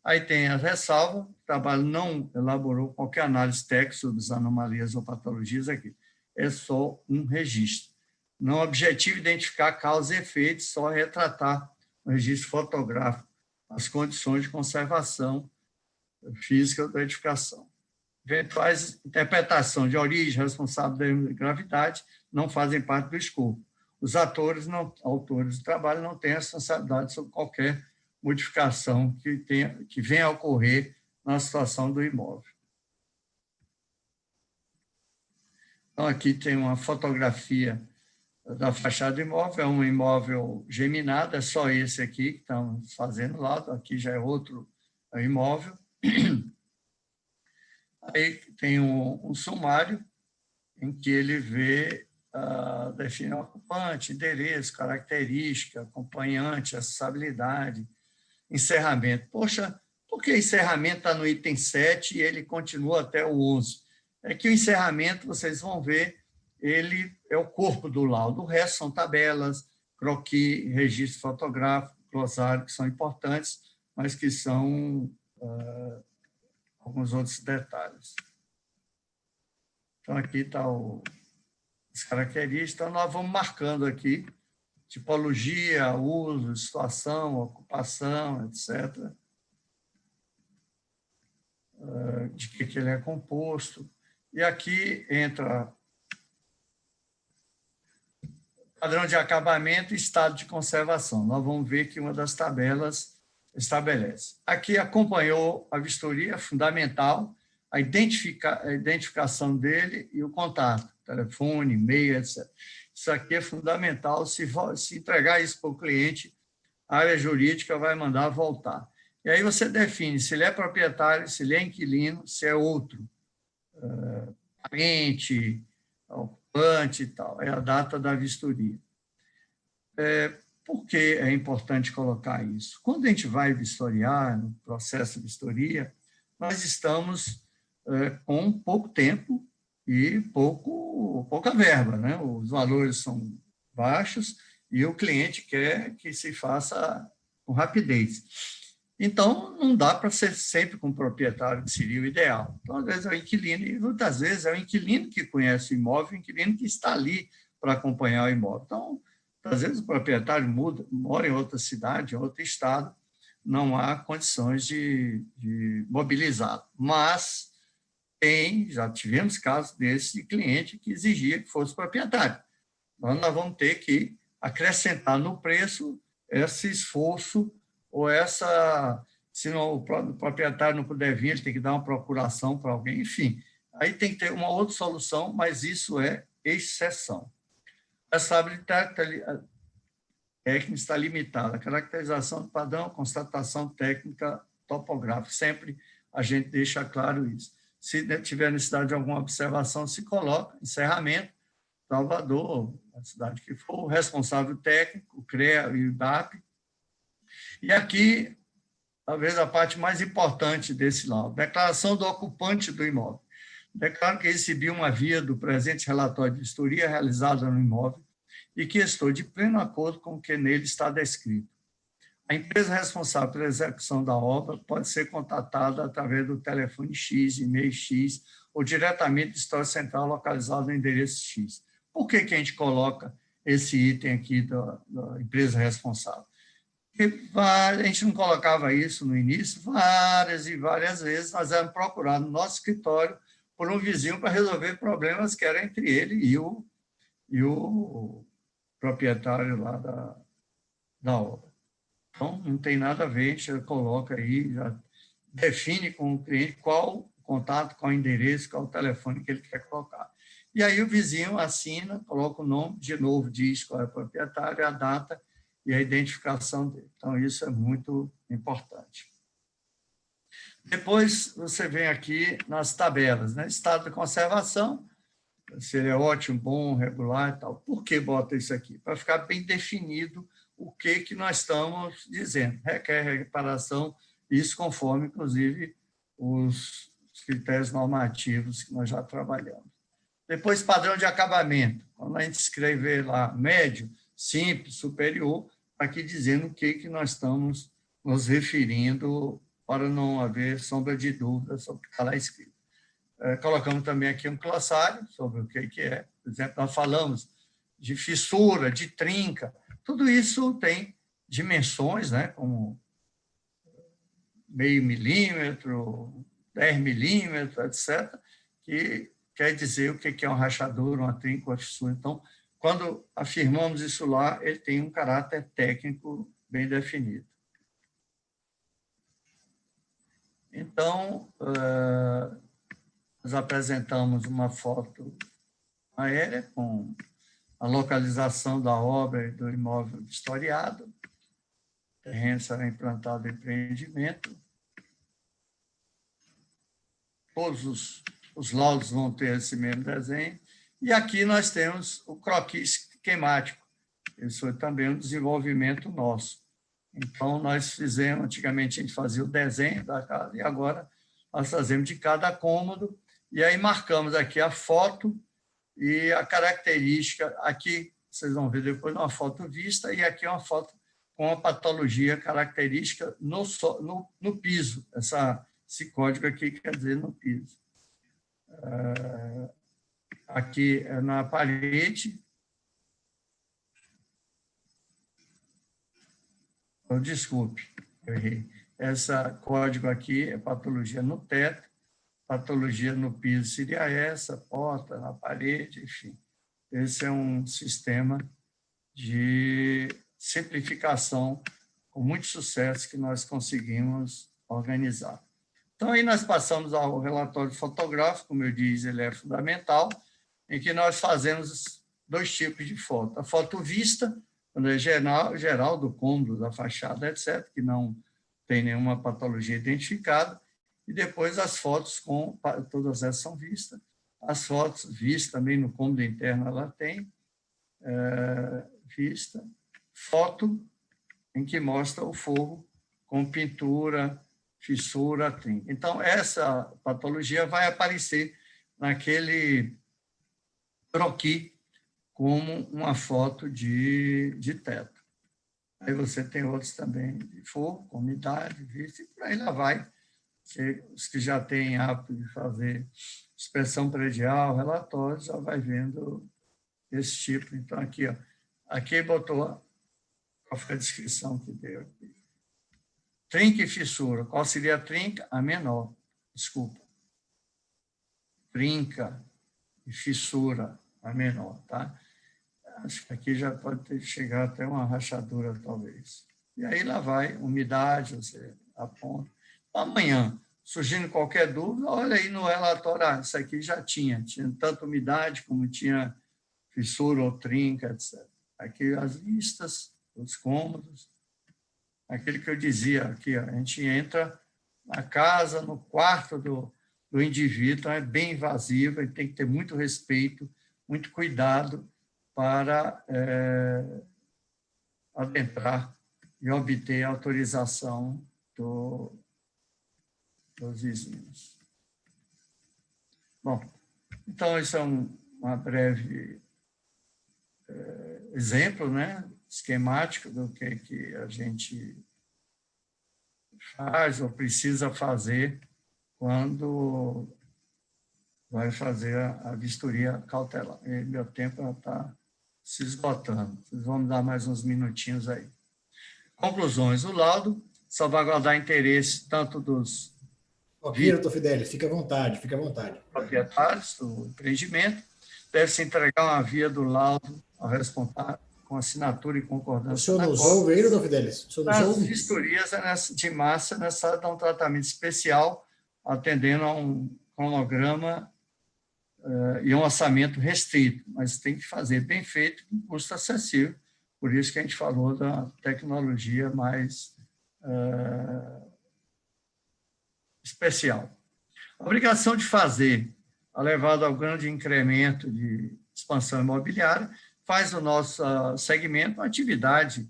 Aí tem a ressalva, o trabalho não elaborou qualquer análise técnica sobre as anomalias ou patologias aqui. É só um registro. Não é objetivo identificar causa e efeito, só retratar o registro fotográfico, as condições de conservação física da edificação. Eventuais interpretações de origem, responsável da gravidade, não fazem parte do escopo. Os autores do trabalho não têm responsabilidade sobre qualquer modificação que venha a ocorrer na situação do imóvel. Então, aqui tem uma fotografia da fachada do imóvel, é um imóvel geminado, é só esse aqui que estamos fazendo lá, aqui já é outro imóvel. Aí tem um sumário em que ele vê, define o ocupante, endereço, característica, acompanhante, acessibilidade, encerramento. Poxa, por que encerramento está no item 7 e ele continua até o 11? É que o encerramento, vocês vão ver, ele é o corpo do laudo. O resto são tabelas, croquis, registro fotográfico, glossário, que são importantes, mas que são alguns outros detalhes. Então, aqui está as características. Então, nós vamos marcando aqui tipologia, uso, situação, ocupação, etc. De que ele é composto. E aqui entra padrão de acabamento e estado de conservação. Nós vamos ver que uma das tabelas estabelece. Aqui acompanhou a vistoria, fundamental, a identificação dele e o contato, telefone, e-mail, etc. Isso aqui é fundamental. Se entregar isso para o cliente, a área jurídica vai mandar voltar. E aí você define se ele é proprietário, se ele é inquilino, se é outro, parente, ocupante e tal. É a data da vistoria. Por que é importante colocar isso? Quando a gente vai vistoriar, no processo de vistoria, nós estamos com pouco tempo e pouca verba, né? Os valores são baixos e o cliente quer que se faça com rapidez. Então, não dá para ser sempre com o proprietário, que seria o ideal. Então, às vezes é o inquilino, e muitas vezes é o inquilino que conhece o imóvel, o inquilino que está ali para acompanhar o imóvel. Então, às vezes o proprietário mora em outra cidade, em outro estado, não há condições de mobilizá-lo. Mas já tivemos casos desses de cliente que exigia que fosse proprietário. Então, nós vamos ter que acrescentar no preço esse esforço ou se o proprietário não puder vir, ele tem que dar uma procuração para alguém, enfim. Aí tem que ter uma outra solução, mas isso é exceção. A estabilidade técnica está limitada. A caracterização do padrão, constatação técnica topográfica. Sempre a gente deixa claro isso. Se tiver necessidade de alguma observação, se coloca, encerramento. Salvador, a cidade que for, o responsável técnico, o CREA e o IBAP. E aqui, talvez a parte mais importante desse laudo, declaração do ocupante do imóvel. Declaro que recebi uma via do presente relatório de vistoria realizada no imóvel e que estou de pleno acordo com o que nele está descrito. A empresa responsável pela execução da obra pode ser contatada através do telefone X, e-mail X, ou diretamente do Escritório Central localizado no endereço X. Por que a gente coloca esse item aqui da empresa responsável? Porque a gente não colocava isso no início, várias e várias vezes nós éramos procurados no nosso escritório por um vizinho para resolver problemas que eram entre ele e o proprietário lá da obra. Então, não tem nada a ver, a gente já coloca aí, já define com o cliente qual o contato, qual o endereço, qual o telefone que ele quer colocar. E aí o vizinho assina, coloca o nome, de novo diz qual é o proprietário, a data e a identificação dele. Então, isso é muito importante. Depois, você vem aqui nas tabelas, né? Estado de conservação, se ele é ótimo, bom, regular e tal. Por que bota isso aqui? Para ficar bem definido o que nós estamos dizendo. Requer reparação, isso conforme, inclusive, os critérios normativos que nós já trabalhamos. Depois, padrão de acabamento. Quando a gente escrever lá médio, simples, superior, aqui dizendo o que nós estamos nos referindo para não haver sombra de dúvida sobre o que está lá escrito. Colocamos também aqui um glossário sobre o que é. Por exemplo, nós falamos de fissura, de trinca. Tudo isso tem dimensões, né, como meio milímetro, 10 milímetros, etc., que quer dizer o que é uma rachadura, uma trinca, uma fissura. Então, quando afirmamos isso lá, ele tem um caráter técnico bem definido. Então, nós apresentamos uma foto aérea com a localização da obra e do imóvel vistoriado. O terreno será implantado em empreendimento. Todos os laudos vão ter esse mesmo desenho. E aqui nós temos o croquis esquemático. Isso foi também um desenvolvimento nosso. Então, nós fizemos, antigamente a gente fazia o desenho da casa, e agora nós fazemos de cada cômodo, e aí marcamos aqui a foto e a característica. Aqui, vocês vão ver depois uma foto vista, e aqui uma foto com a patologia característica no piso. Esse código aqui quer dizer no piso. Aqui é na parede. Desculpe, eu errei. Esse código aqui é patologia no teto, patologia no piso seria essa, porta, na parede, enfim. Esse é um sistema de simplificação com muito sucesso que nós conseguimos organizar. Então, aí nós passamos ao relatório fotográfico, como eu disse, ele é fundamental, em que nós fazemos 2 tipos de foto. A foto vista, quando é geral do cômodo, da fachada, etc., que não tem nenhuma patologia identificada, e depois as fotos todas essas são vistas. As fotos vistas também no cômodo interno ela tem vista. Foto em que mostra o forro com pintura, fissura, trinca. Então, essa patologia vai aparecer naquele croquis como uma foto de teto. Aí você tem outros também de forro, com umidade, vista, e por aí lá vai. Os que já têm hábito de fazer inspeção predial, relatório, já vai vendo esse tipo. Então, aqui, ó, aqui botou, qual foi a descrição que deu aqui? Trinca e fissura. Qual seria a trinca? A menor, desculpa. Trinca e fissura, a menor, tá? Acho que aqui já pode ter chegado até uma rachadura, talvez. E aí lá vai, umidade, você aponta. Amanhã, surgindo qualquer dúvida, olha aí no relatório, isso aqui já tinha tanta umidade como tinha fissura ou trinca, etc. Aqui as listas, os cômodos, aquele que eu dizia aqui, ó, a gente entra na casa, no quarto do indivíduo, então é bem invasivo, ele tem que ter muito respeito muito cuidado para adentrar e obter a autorização dos vizinhos. Bom, então, isso é uma breve exemplo, né, esquemático do que a gente faz ou precisa fazer quando vai fazer a vistoria cautelar. E meu tempo já está se esgotando. Vocês vão me dar mais uns minutinhos aí. Conclusões. O laudo salvaguardar interesse tanto dos Ok, doutor Fidelis, fica à vontade, fica à vontade. proprietários do empreendimento, deve-se entregar uma via do laudo ao responsável com assinatura e concordância. O senhor nos ouve aí, doutor Fidelis? O senhor nos As ouve? vistorias de massa é necessário dar um tratamento especial, atendendo a um cronograma e um orçamento restrito, mas tem que fazer bem feito, com custo acessível. Por isso que a gente falou da tecnologia mais especial. A obrigação de fazer, elevado ao grande incremento de expansão imobiliária, faz o nosso segmento uma atividade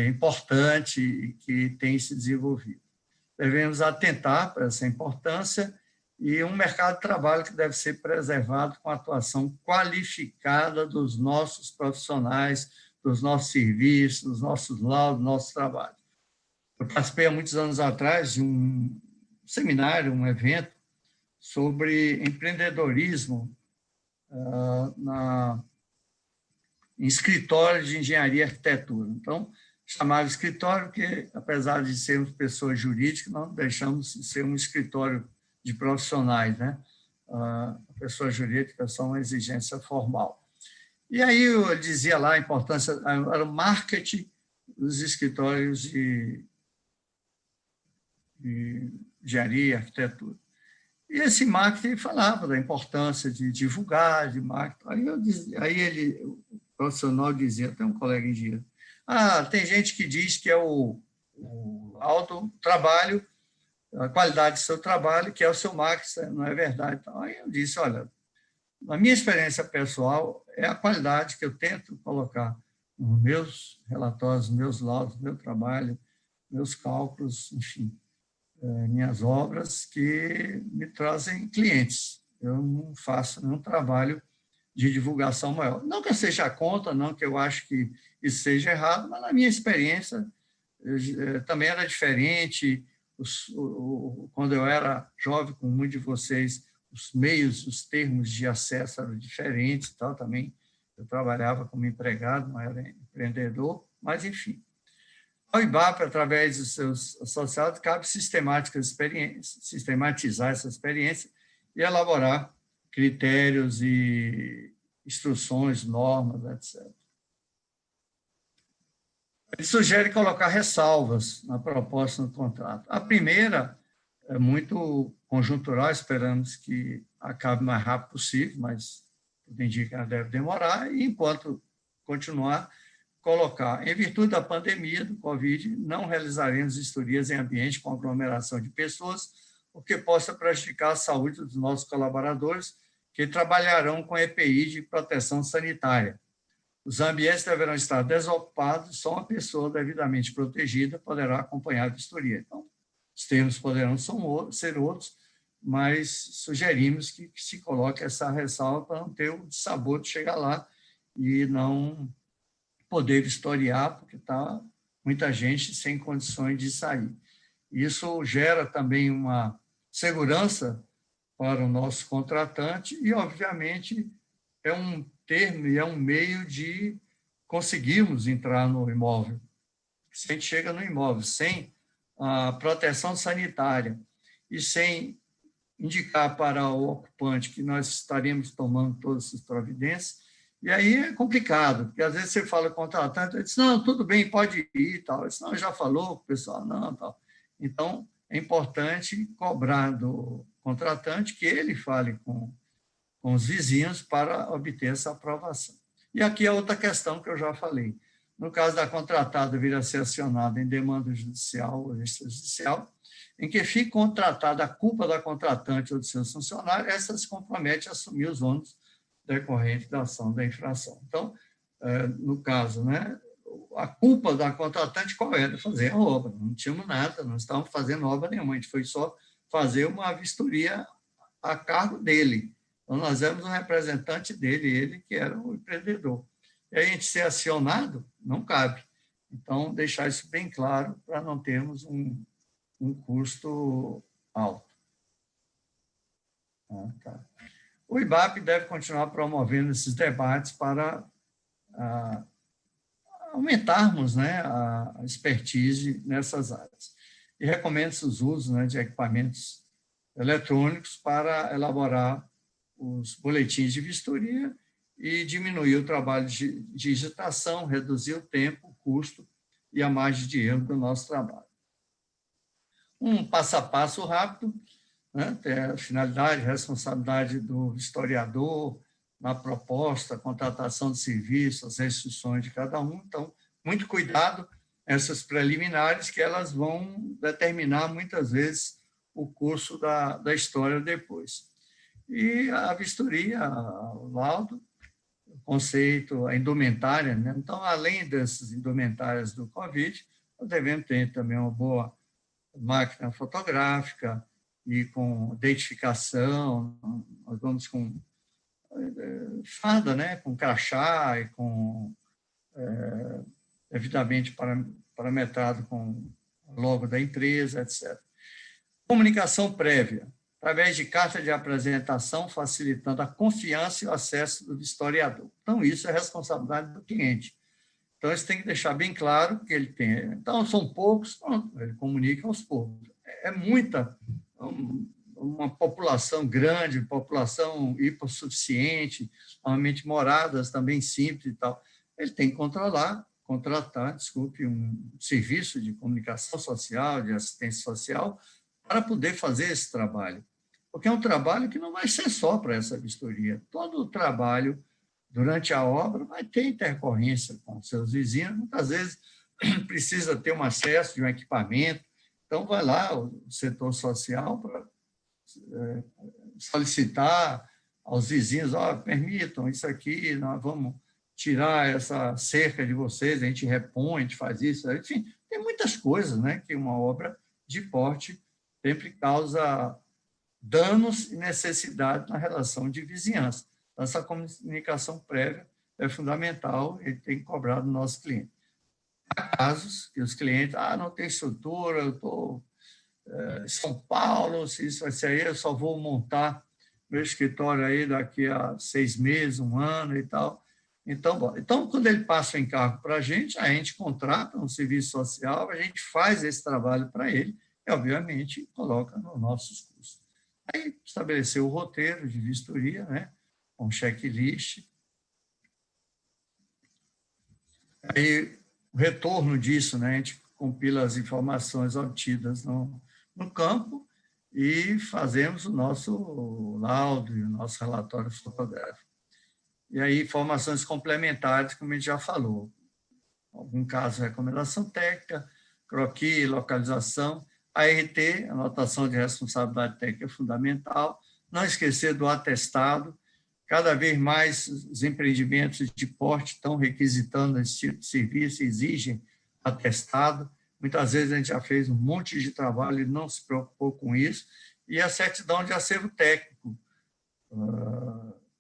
importante e que tem se desenvolvido. Devemos atentar para essa importância e um mercado de trabalho que deve ser preservado com a atuação qualificada dos nossos profissionais, dos nossos serviços, dos nossos laudos, do nosso trabalho. Eu participei há muitos anos atrás de um seminário, um evento sobre empreendedorismo em escritório de engenharia e arquitetura. Então, chamava escritório porque, apesar de sermos pessoas jurídicas, não deixamos de ser um escritório de profissionais, né? A pessoa jurídica é só uma exigência formal. E aí eu dizia lá a importância, era o marketing dos escritórios de engenharia e arquitetura. E esse marketing falava da importância de divulgar, de marketing. Aí o profissional dizia, tem um colega engenheiro, tem gente que diz que é o alto trabalho, a qualidade do seu trabalho, que é o seu marketing, não é verdade. Aí eu disse, olha, na minha experiência pessoal, é a qualidade que eu tento colocar nos meus relatórios, meus laudos, meu trabalho, meus cálculos, enfim, minhas obras que me trazem clientes. Eu não faço nenhum trabalho de divulgação maior. Não que eu seja contra, não que eu acho que isso seja errado, mas na minha experiência também era diferente. Quando eu era jovem, com muitos de vocês, os meios, os termos de acesso eram diferentes, tal, também eu trabalhava como empregado, não era empreendedor, mas enfim. Ao IBAP, através dos seus associados, cabe sistematizar essa experiência e elaborar critérios e instruções, normas, etc. Ele sugere colocar ressalvas na proposta do contrato. A primeira é muito conjuntural, esperamos que acabe o mais rápido possível, mas tudo indica que ela deve demorar, e enquanto continuar, colocar, em virtude da pandemia do Covid, não realizaremos vistorias em ambiente com aglomeração de pessoas, o que possa prejudicar a saúde dos nossos colaboradores, que trabalharão com EPI de proteção sanitária. Os ambientes deverão estar desocupados, só uma pessoa devidamente protegida poderá acompanhar a vistoria. Então, os termos poderão ser outros, mas sugerimos que se coloque essa ressalva para não ter o dissabor de chegar lá e não poder vistoriar, porque está muita gente sem condições de sair. Isso gera também uma segurança para o nosso contratante e, obviamente, é um termo e é um meio de conseguirmos entrar no imóvel. Se a gente chega no imóvel sem a proteção sanitária e sem indicar para o ocupante que nós estaremos tomando todas essas providências, e aí é complicado, porque às vezes você fala com o contratante, ele diz, não, tudo bem, pode ir, tal. Eu disse, não, já falou, pessoal, não, tal. Então, é importante cobrar do contratante que ele fale com os vizinhos para obter essa aprovação. E aqui é outra questão que eu já falei. No caso da contratada vir a ser acionada em demanda judicial ou extrajudicial, em que fique contratada a culpa da contratante ou de seus funcionários, essa se compromete a assumir os ônus decorrente da ação da infração. Então, no caso, né, a culpa da contratante qual era? Fazer a obra. Não tínhamos nada, não estávamos fazendo obra nenhuma, a gente foi só fazer uma vistoria a cargo dele. Então, nós éramos um representante dele, ele que era o empreendedor. E a gente ser acionado, não cabe. Então, deixar isso bem claro para não termos um custo alto. Tá. O IBAP deve continuar promovendo esses debates para aumentarmos, né, a expertise nessas áreas. E recomenda-se os usos, né, de equipamentos eletrônicos para elaborar os boletins de vistoria e diminuir o trabalho de digitação, reduzir o tempo, o custo e a margem de erro do nosso trabalho. Um passo a passo rápido, né, tem a finalidade, responsabilidade do historiador na proposta, contratação de serviços, as restrições de cada um. Então, muito cuidado essas preliminares, que elas vão determinar, muitas vezes, o curso da história depois. E a vistoria, o laudo, o conceito, a indumentária, né? Então, além dessas indumentárias do Covid, nós devemos ter também uma boa máquina fotográfica e com identificação, nós vamos com farda, né? Com crachá e com devidamente parametrado com o logo da empresa, etc. Comunicação prévia, através de carta de apresentação, facilitando a confiança e o acesso do historiador. Então, isso é responsabilidade do cliente. Então, isso tem que deixar bem claro que ele tem. Então, são poucos, pronto, ele comunica aos poucos. É muita, uma população grande, população hipossuficiente, normalmente moradas também simples e tal. Ele tem que contratar, um serviço de comunicação social, de assistência social, para poder fazer esse trabalho. Porque é um trabalho que não vai ser só para essa vistoria. Todo o trabalho, durante a obra, vai ter intercorrência com seus vizinhos. Muitas vezes precisa ter um acesso de um equipamento. Então, vai lá o setor social para solicitar aos vizinhos, permitam isso aqui, nós vamos tirar essa cerca de vocês, a gente repõe, a gente faz isso. Enfim, tem muitas coisas, né, que uma obra de porte sempre causa danos e necessidade na relação de vizinhança. Então, essa comunicação prévia é fundamental e tem que cobrar do nosso cliente. Há casos que os clientes, não tem estrutura, eu estou em São Paulo, se isso vai ser aí, eu só vou montar meu escritório aí daqui a 6 meses, 1 ano e tal. Então, quando ele passa o encargo para a gente contrata um serviço social, a gente faz esse trabalho para ele e, obviamente, coloca nos nossos custos. Aí, estabelecer o roteiro de vistoria, né, com checklist. Aí, o retorno disso, né, a gente compila as informações obtidas no campo e fazemos o nosso laudo e o nosso relatório fotográfico. E aí, informações complementares, como a gente já falou. Em algum caso, recomendação técnica, croquis, localização, ART, anotação de responsabilidade técnica é fundamental, não esquecer do atestado. Cada vez mais os empreendimentos de porte estão requisitando esse tipo de serviço, exigem atestado. Muitas vezes a gente já fez um monte de trabalho e não se preocupou com isso. E a certidão de acervo técnico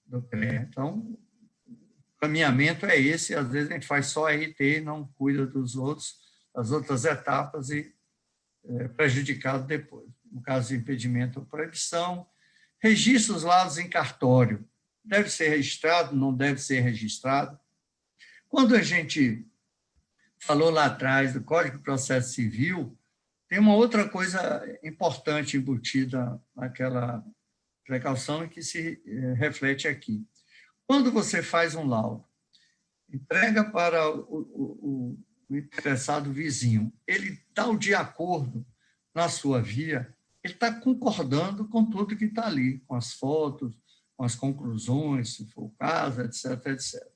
do CREA. Então, o caminhamento é esse, às vezes a gente faz só RT e não cuida das outras etapas e é prejudicado depois. No caso de impedimento ou proibição, registra os laudos em cartório. Deve ser registrado, não deve ser registrado. Quando a gente falou lá atrás do Código de Processo Civil, tem uma outra coisa importante embutida naquela precaução que se reflete aqui. Quando você faz um laudo, entrega para o interessado vizinho, ele dá o de acordo na sua via, ele está concordando com tudo que está ali, com as fotos, com as conclusões, se for o caso, etc., etc.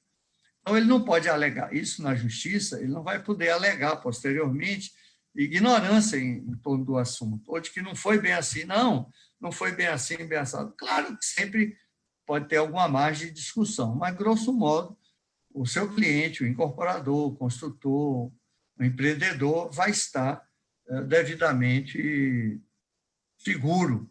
Então, ele não pode alegar isso na justiça, ele não vai poder alegar posteriormente ignorância em torno do assunto, ou de que não foi bem assim. Não foi bem assim, bem assado. Claro que sempre pode ter alguma margem de discussão, mas, grosso modo, o seu cliente, o incorporador, o construtor, o empreendedor vai estar devidamente seguro,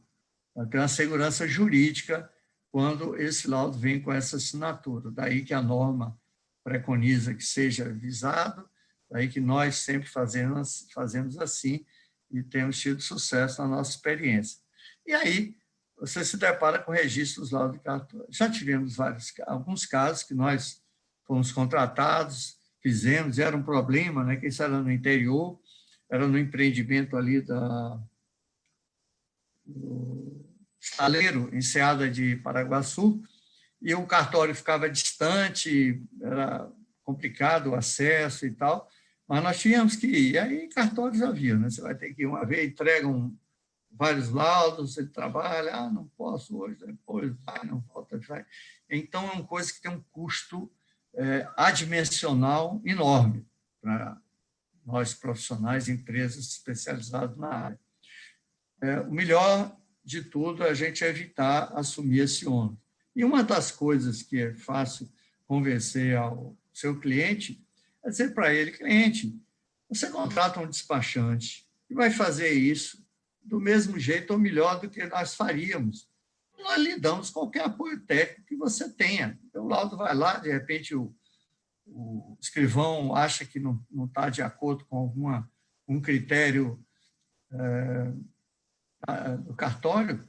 vai ter uma segurança jurídica quando esse laudo vem com essa assinatura. Daí que a norma preconiza que seja visado, daí que nós sempre fazemos assim e temos tido sucesso na nossa experiência. E aí, você se depara com registros lá do cartório. Já tivemos alguns casos que nós fomos contratados, fizemos, era um problema, né, que isso era no interior, era no empreendimento ali do estaleiro, Enseada de Paraguaçu, e o cartório ficava distante, era complicado o acesso e tal, mas nós tínhamos que ir. E aí, cartórios havia, né? Você vai ter que ir uma vez, entregam vários laudos, você trabalha, não posso hoje, depois vai, não volta, vai. Então, é uma coisa que tem um custo adimensional enorme para nós profissionais, empresas especializadas na área. O melhor de tudo é a gente evitar assumir esse ônus. E uma das coisas que é fácil convencer ao seu cliente é dizer para ele, cliente, você contrata um despachante e vai fazer isso do mesmo jeito ou melhor do que nós faríamos. Nós lhe damos qualquer apoio técnico que você tenha. Então, o laudo vai lá, de repente o escrivão acha que não está de acordo com um critério do cartório,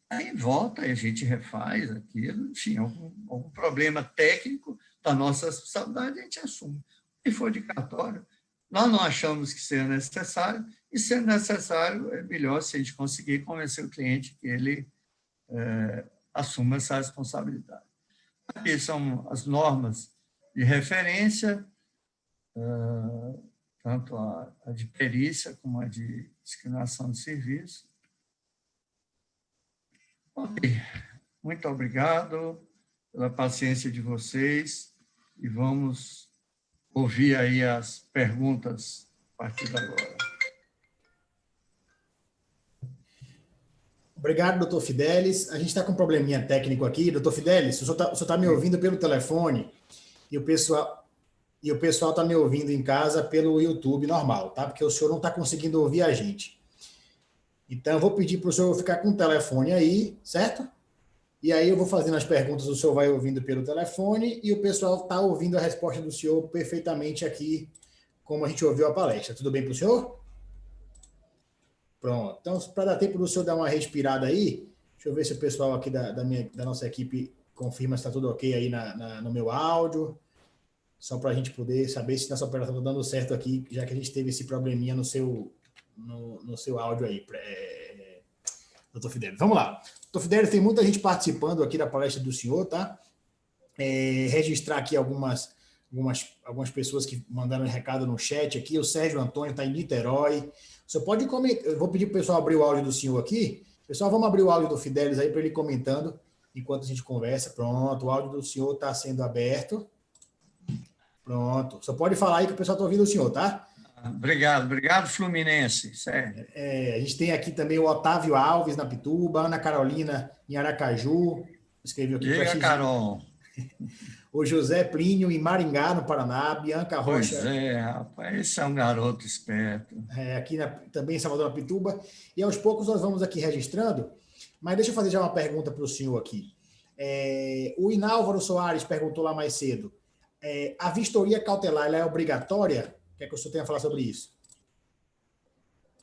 aí volta e a gente refaz aquilo, enfim, algum problema técnico da nossa responsabilidade, a gente assume. Se for de cartório, nós não achamos que seja necessário, e se necessário, é melhor se a gente conseguir convencer o cliente que ele assuma essa responsabilidade. Aqui são as normas de referência, tanto a de perícia como a de discriminação de serviço. Ok, muito obrigado pela paciência de vocês e vamos ouvir aí as perguntas a partir de agora. Obrigado, doutor Fidelis. A gente está com um probleminha técnico aqui. Doutor Fidelis, o senhor está me ouvindo pelo telefone e o pessoal está me ouvindo em casa pelo YouTube normal, tá? Porque o senhor não está conseguindo ouvir a gente. Então, eu vou pedir para o senhor ficar com o telefone aí, certo? E aí eu vou fazendo as perguntas, o senhor vai ouvindo pelo telefone e o pessoal está ouvindo a resposta do senhor perfeitamente aqui, como a gente ouviu a palestra. Tudo bem para o senhor? Pronto. Então, para dar tempo do senhor dar uma respirada aí, deixa eu ver se o pessoal aqui da nossa equipe confirma se está tudo ok aí no meu áudio, só para a gente poder saber se nossa operação está dando certo aqui, já que a gente teve esse probleminha no seu áudio aí, doutor Fidelis. Vamos lá. Doutor Fidelis, tem muita gente participando aqui da palestra do senhor, tá? Registrar aqui algumas pessoas que mandaram um recado no chat aqui. O Sérgio Antônio está em Niterói. Você pode comentar. Eu vou pedir para o pessoal abrir o áudio do senhor aqui. Pessoal, vamos abrir o áudio do Fidelis aí para ele comentando enquanto a gente conversa. Pronto, o áudio do senhor está sendo aberto. Pronto. Só pode falar aí que o pessoal está ouvindo o senhor, tá? Obrigado, Fluminense. Sério. A gente tem aqui também o Otávio Alves, na Pituba, Ana Carolina, em Aracaju. Escreveu aqui. Diga, Carol. O José Plínio, em Maringá, no Paraná. Bianca Rocha. Pois rapaz, esse é um garoto esperto. Aqui também em Salvador, na Pituba. E aos poucos nós vamos aqui registrando. Mas deixa eu fazer já uma pergunta para o senhor aqui. O Inálvaro Soares perguntou lá mais cedo. A vistoria cautelar ela é obrigatória? Quer que o senhor tenha a falar sobre isso?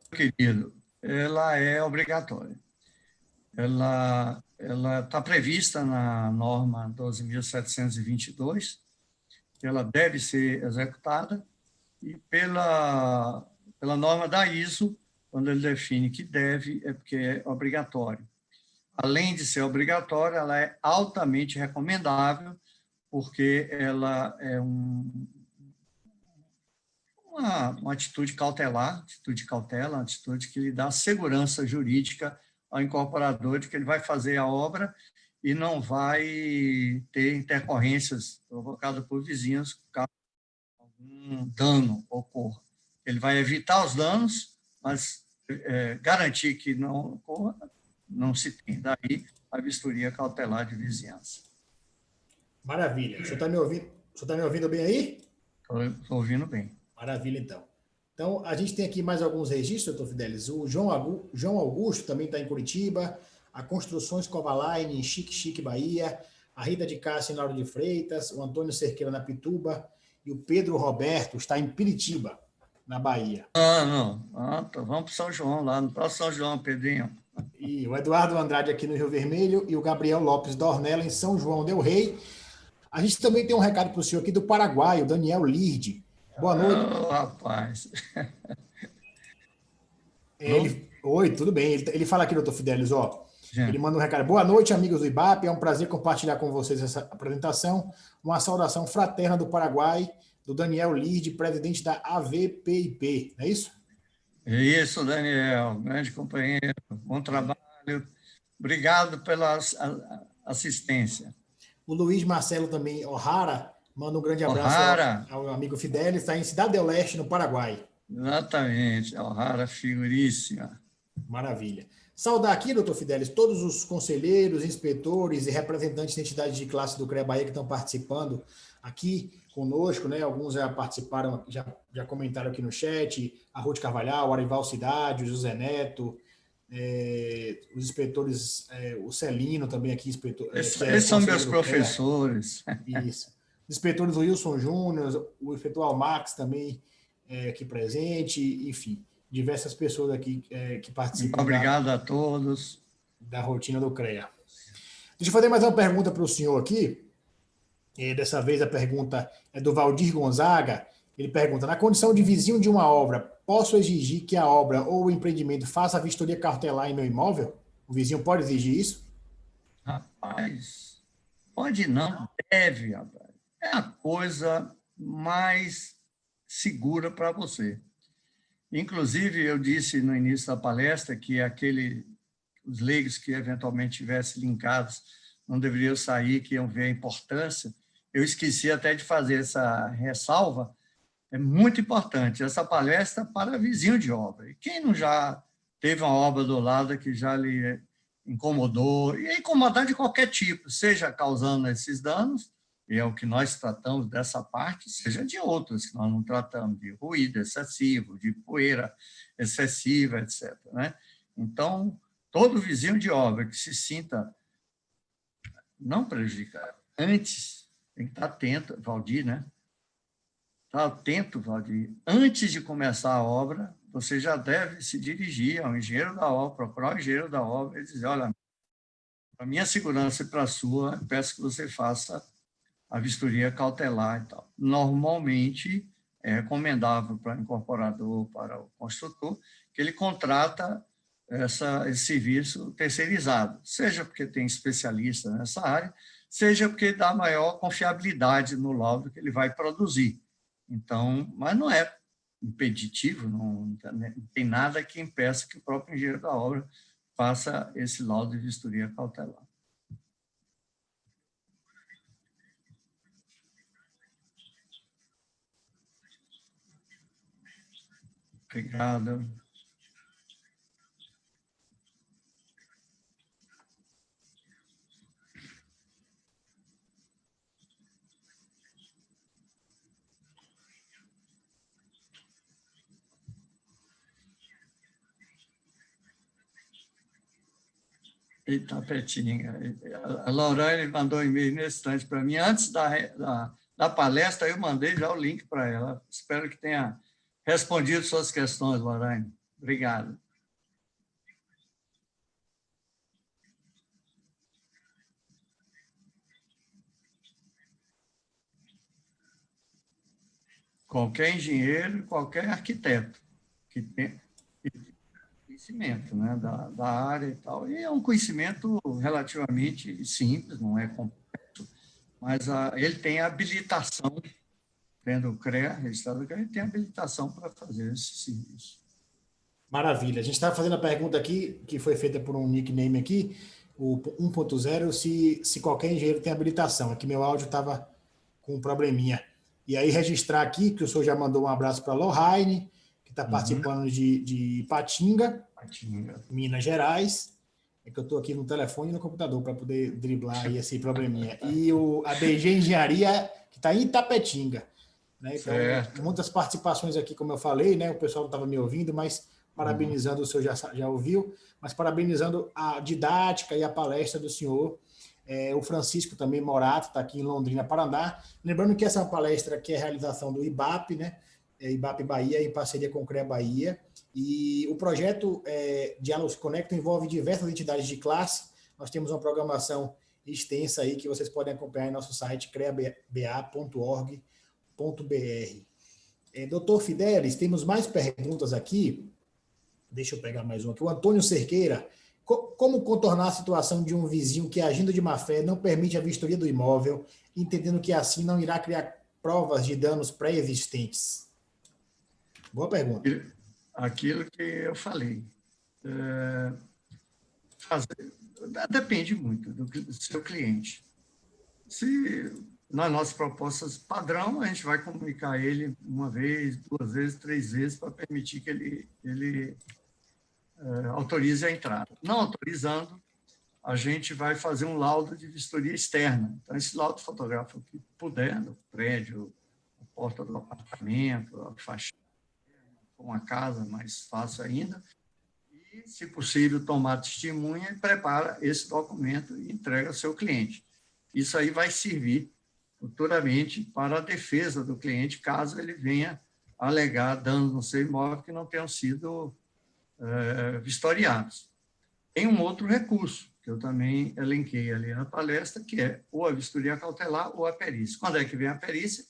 Querido, ela é obrigatória. Ela está prevista na norma 12.722, que ela deve ser executada, e pela norma da ISO, quando ele define que deve, é porque é obrigatório. Além de ser obrigatória, ela é altamente recomendável, porque ela é uma atitude cautelar, uma atitude que lhe dá segurança jurídica ao incorporador de que ele vai fazer a obra e não vai ter intercorrências provocadas por vizinhos caso algum dano ocorra. Ele vai evitar os danos, mas garantir que não ocorra, não se tem. Daí a vistoria cautelar de vizinhança. Maravilha. O senhor está me ouvindo? O senhor está me ouvindo bem aí? Estou ouvindo bem. Maravilha, então. Então, a gente tem aqui mais alguns registros, doutor Fidelis. O João Augusto também está em Curitiba, a Construções Covaline, em Xique, Bahia, a Rita de Cássia em Lauro de Freitas, o Antônio Cerqueira na Pituba e o Pedro Roberto está em Piritiba, na Bahia. Não. Vamos para São João, lá no próximo São João, Pedrinho. E o Eduardo Andrade aqui no Rio Vermelho e o Gabriel Lopes da Ornella em São João del Rei. A gente também tem um recado para o senhor aqui do Paraguai, o Daniel Lirde. Boa noite. Rapaz. Oi, tudo bem. Ele fala aqui, doutor Fidelis, ó. Gente. Ele manda um recado. Boa noite, amigos do IBAP. É um prazer compartilhar com vocês essa apresentação. Uma saudação fraterna do Paraguai, do Daniel Lirde, presidente da AVPIP. Não é isso? É isso, Daniel. Grande companheiro. Bom trabalho. Obrigado pela assistência. O Luiz Marcelo também, O'Hara, manda um grande abraço ao amigo Fidelis. Está em Cidade del Leste, no Paraguai. Exatamente. O'Hara, figuríssima. Maravilha. Saudar aqui, doutor Fidelis, todos os conselheiros, inspetores e representantes de entidades de classe do CREA Bahia que estão participando aqui conosco, né? Alguns já participaram, já comentaram aqui no chat, a Ruth Carvalhal, o Arival Cidade, o José Neto, os inspetores, o Celino também aqui, inspetor. Esses são meus professores. Isso. Os inspetores Wilson Júnior, o inspetor Almax também aqui presente, enfim. Diversas pessoas aqui que participam. Obrigado a todos. Da rotina do CREA. Deixa eu fazer mais uma pergunta para o senhor aqui. Dessa vez a pergunta é do Valdir Gonzaga. Ele pergunta: na condição de vizinho de uma obra, posso exigir que a obra ou o empreendimento faça a vistoria cautelar em meu imóvel? O vizinho pode exigir isso? Rapaz, pode não, deve. Rapaz. É a coisa mais segura para você. Inclusive, eu disse no início da palestra que os leigos que eventualmente tivessem linkados não deveriam sair, que iam ver a importância. Eu esqueci até de fazer essa ressalva. É muito importante essa palestra para vizinho de obra. E quem não já teve uma obra do lado que já lhe incomodou, e incomodar de qualquer tipo, seja causando esses danos, e é o que nós tratamos dessa parte, seja de outras que nós não tratamos, de ruído excessivo, de poeira excessiva, etc. Né? Então, todo vizinho de obra que se sinta não prejudicado, antes, tem que estar atento, Valdir, né? Está atento, Valdir. Antes de começar a obra, você já deve se dirigir ao engenheiro da obra, procurar o engenheiro da obra e dizer: olha, para minha segurança e para a sua, eu peço que você faça a vistoria cautelar e tal. Normalmente, é recomendável para o incorporador, para o construtor, que ele contrata esse serviço terceirizado, seja porque tem especialista nessa área, seja porque dá maior confiabilidade no laudo que ele vai produzir. Então, mas não é impeditivo, não tem nada que impeça que o próprio engenheiro da obra faça esse laudo de vistoria cautelar. Obrigado. Eita, pertinho. A Lorane mandou um e-mail nesse instante para mim. Antes da palestra, eu mandei já o link para ela. Espero que tenha respondido suas questões, Lorane. Obrigado. Qualquer engenheiro, qualquer arquiteto que tem conhecimento, né, da área e tal. E é um conhecimento relativamente simples, não é complexo, mas ele tem habilitação, tendo o CREA, registrado do CREA, ele tem habilitação para fazer esse serviço. Maravilha. A gente está fazendo a pergunta aqui, que foi feita por um nickname aqui, o 1.0, se qualquer engenheiro tem habilitação. Aqui meu áudio estava com um probleminha. E aí registrar aqui, que o senhor já mandou um abraço para a Lohane, que está participando de Ipatinga, Minas Gerais. É que eu estou aqui no telefone e no computador para poder driblar aí esse probleminha. E a DG Engenharia, que está em Itapetinga. Né? Então, Certo. muitas participações aqui, como eu falei, né? O pessoal não estava me ouvindo, mas parabenizando, o senhor já ouviu, mas parabenizando a didática e a palestra do senhor. O Francisco também Morato está aqui em Londrina, Paraná. Lembrando que essa é uma palestra que é a realização do IBAP, né? IBAP Bahia, em parceria com o CREA Bahia. E o projeto Diálogos Conectam envolve diversas entidades de classe. Nós temos uma programação extensa aí que vocês podem acompanhar em nosso site creaba.org.br. Doutor Fidelis, temos mais perguntas aqui. Deixa eu pegar mais uma aqui. O Antônio Cerqueira. Como contornar a situação de um vizinho que, agindo de má fé, não permite a vistoria do imóvel, entendendo que assim não irá criar provas de danos pré-existentes? Boa pergunta. Aquilo que eu falei. Depende muito do seu cliente. Se nas nossas propostas padrão, a gente vai comunicar a ele uma vez, 2 vezes, 3 vezes, para permitir que ele autorize a entrada. Não autorizando, a gente vai fazer um laudo de vistoria externa. Então, esse laudo fotográfico que puder, no prédio, a porta do apartamento, a fachada, uma casa, mais fácil ainda, e, se possível, tomar testemunha e prepara esse documento e entrega ao seu cliente. Isso aí vai servir futuramente para a defesa do cliente, caso ele venha alegar danos no seu imóvel que não tenham sido vistoriados. Tem um outro recurso, que eu também elenquei ali na palestra, que é ou a vistoria cautelar ou a perícia. Quando é que vem a perícia?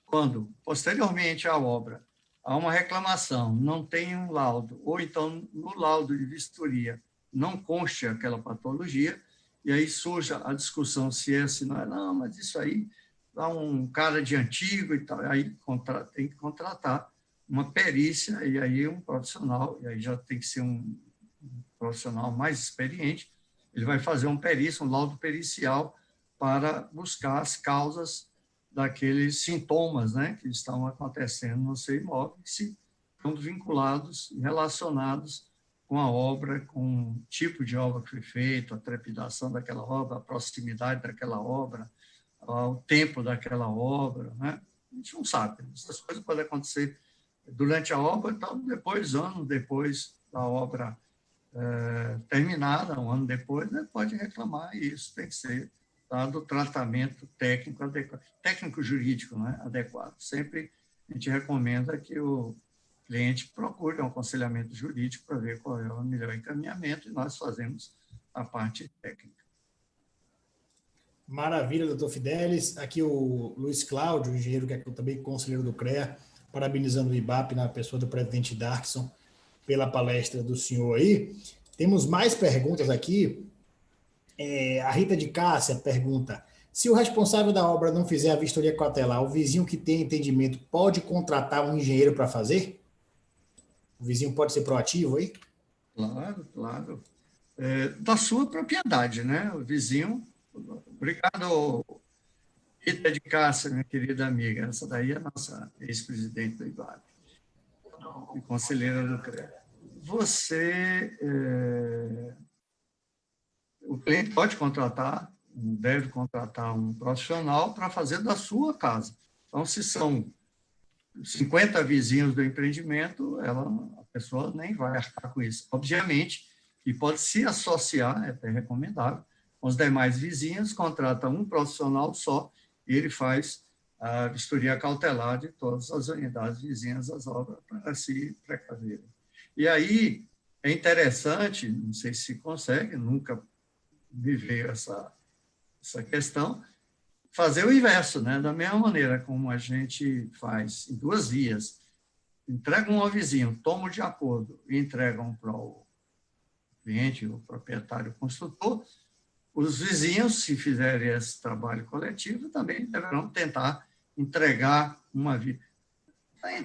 Quando, posteriormente à obra, há uma reclamação, não tem um laudo, ou então no laudo de vistoria não conste aquela patologia, e aí surge a discussão se não é, não, mas isso aí dá um cara de antigo e tal, aí tem que contratar uma perícia, e aí um profissional, e aí já tem que ser um profissional mais experiente, ele vai fazer uma perícia, um laudo pericial, para buscar as causas daqueles sintomas, né, que estão acontecendo no seu imóvel, que se estão vinculados, relacionados com a obra, com o tipo de obra que foi feita, a trepidação daquela obra, a proximidade daquela obra, o tempo daquela obra, né? A gente não sabe. Essas coisas podem acontecer durante a obra, então, anos depois da obra terminada, um ano depois, né, pode reclamar, e isso tem que ser dado o tratamento técnico adequado, técnico-jurídico, né, adequado. Sempre a gente recomenda que o cliente procure um aconselhamento jurídico para ver qual é o melhor encaminhamento, e nós fazemos a parte técnica. Maravilha, doutor Fidelis. Aqui o Luiz Cláudio, engenheiro que é também conselheiro do CREA, parabenizando o IBAP na pessoa do presidente Darkson pela palestra do senhor aí. Temos mais perguntas aqui. A Rita de Cássia pergunta: se o responsável da obra não fizer a vistoria cautelar, o vizinho que tem entendimento pode contratar um engenheiro para fazer? O vizinho pode ser proativo aí? Claro, claro. Da sua propriedade, né? O vizinho. Obrigado, Rita de Cássia, minha querida amiga. Essa daí é a nossa ex-presidente do IBAP e conselheira do CREA. O cliente pode contratar, deve contratar um profissional para fazer da sua casa. Então, se são 50 vizinhos do empreendimento, a pessoa nem vai arcar com isso. Obviamente, e pode se associar, é até recomendável, com os demais vizinhos, contrata um profissional só e ele faz a vistoria cautelar de todas as unidades vizinhas das obras para se precaver. E aí é interessante, não sei se consegue, nunca me veio essa questão, fazer o inverso, né? Da mesma maneira como a gente faz em 2 vias, entregam ao vizinho, tomam de acordo e entregam para o cliente, o proprietário, o construtor, os vizinhos, se fizerem esse trabalho coletivo, também deverão tentar entregar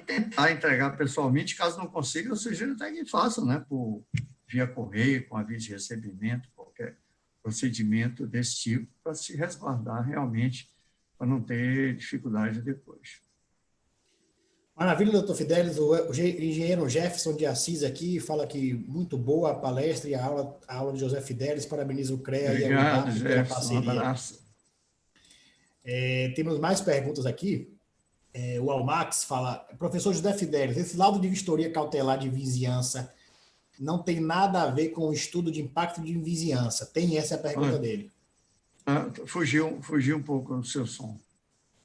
tentar entregar pessoalmente, caso não consiga, eu sugiro até que façam, né, via correio, com aviso de recebimento, qualquer procedimento desse tipo, para se resguardar realmente, para não ter dificuldade depois. Maravilha, doutor Fidelis. O engenheiro Jefferson de Assis aqui fala que muito boa a palestra e a aula de José Fidelis. Parabeniza o CREA e a Obrigado, UNAP pela Jefferson. Um parceria. abraço. Temos mais perguntas aqui. O Almax fala, professor José Fidelis, esse laudo de vistoria cautelar de vizinhança não tem nada a ver com o estudo de impacto de vizinhança. Tem essa é a pergunta dele. Fugiu um pouco o seu som.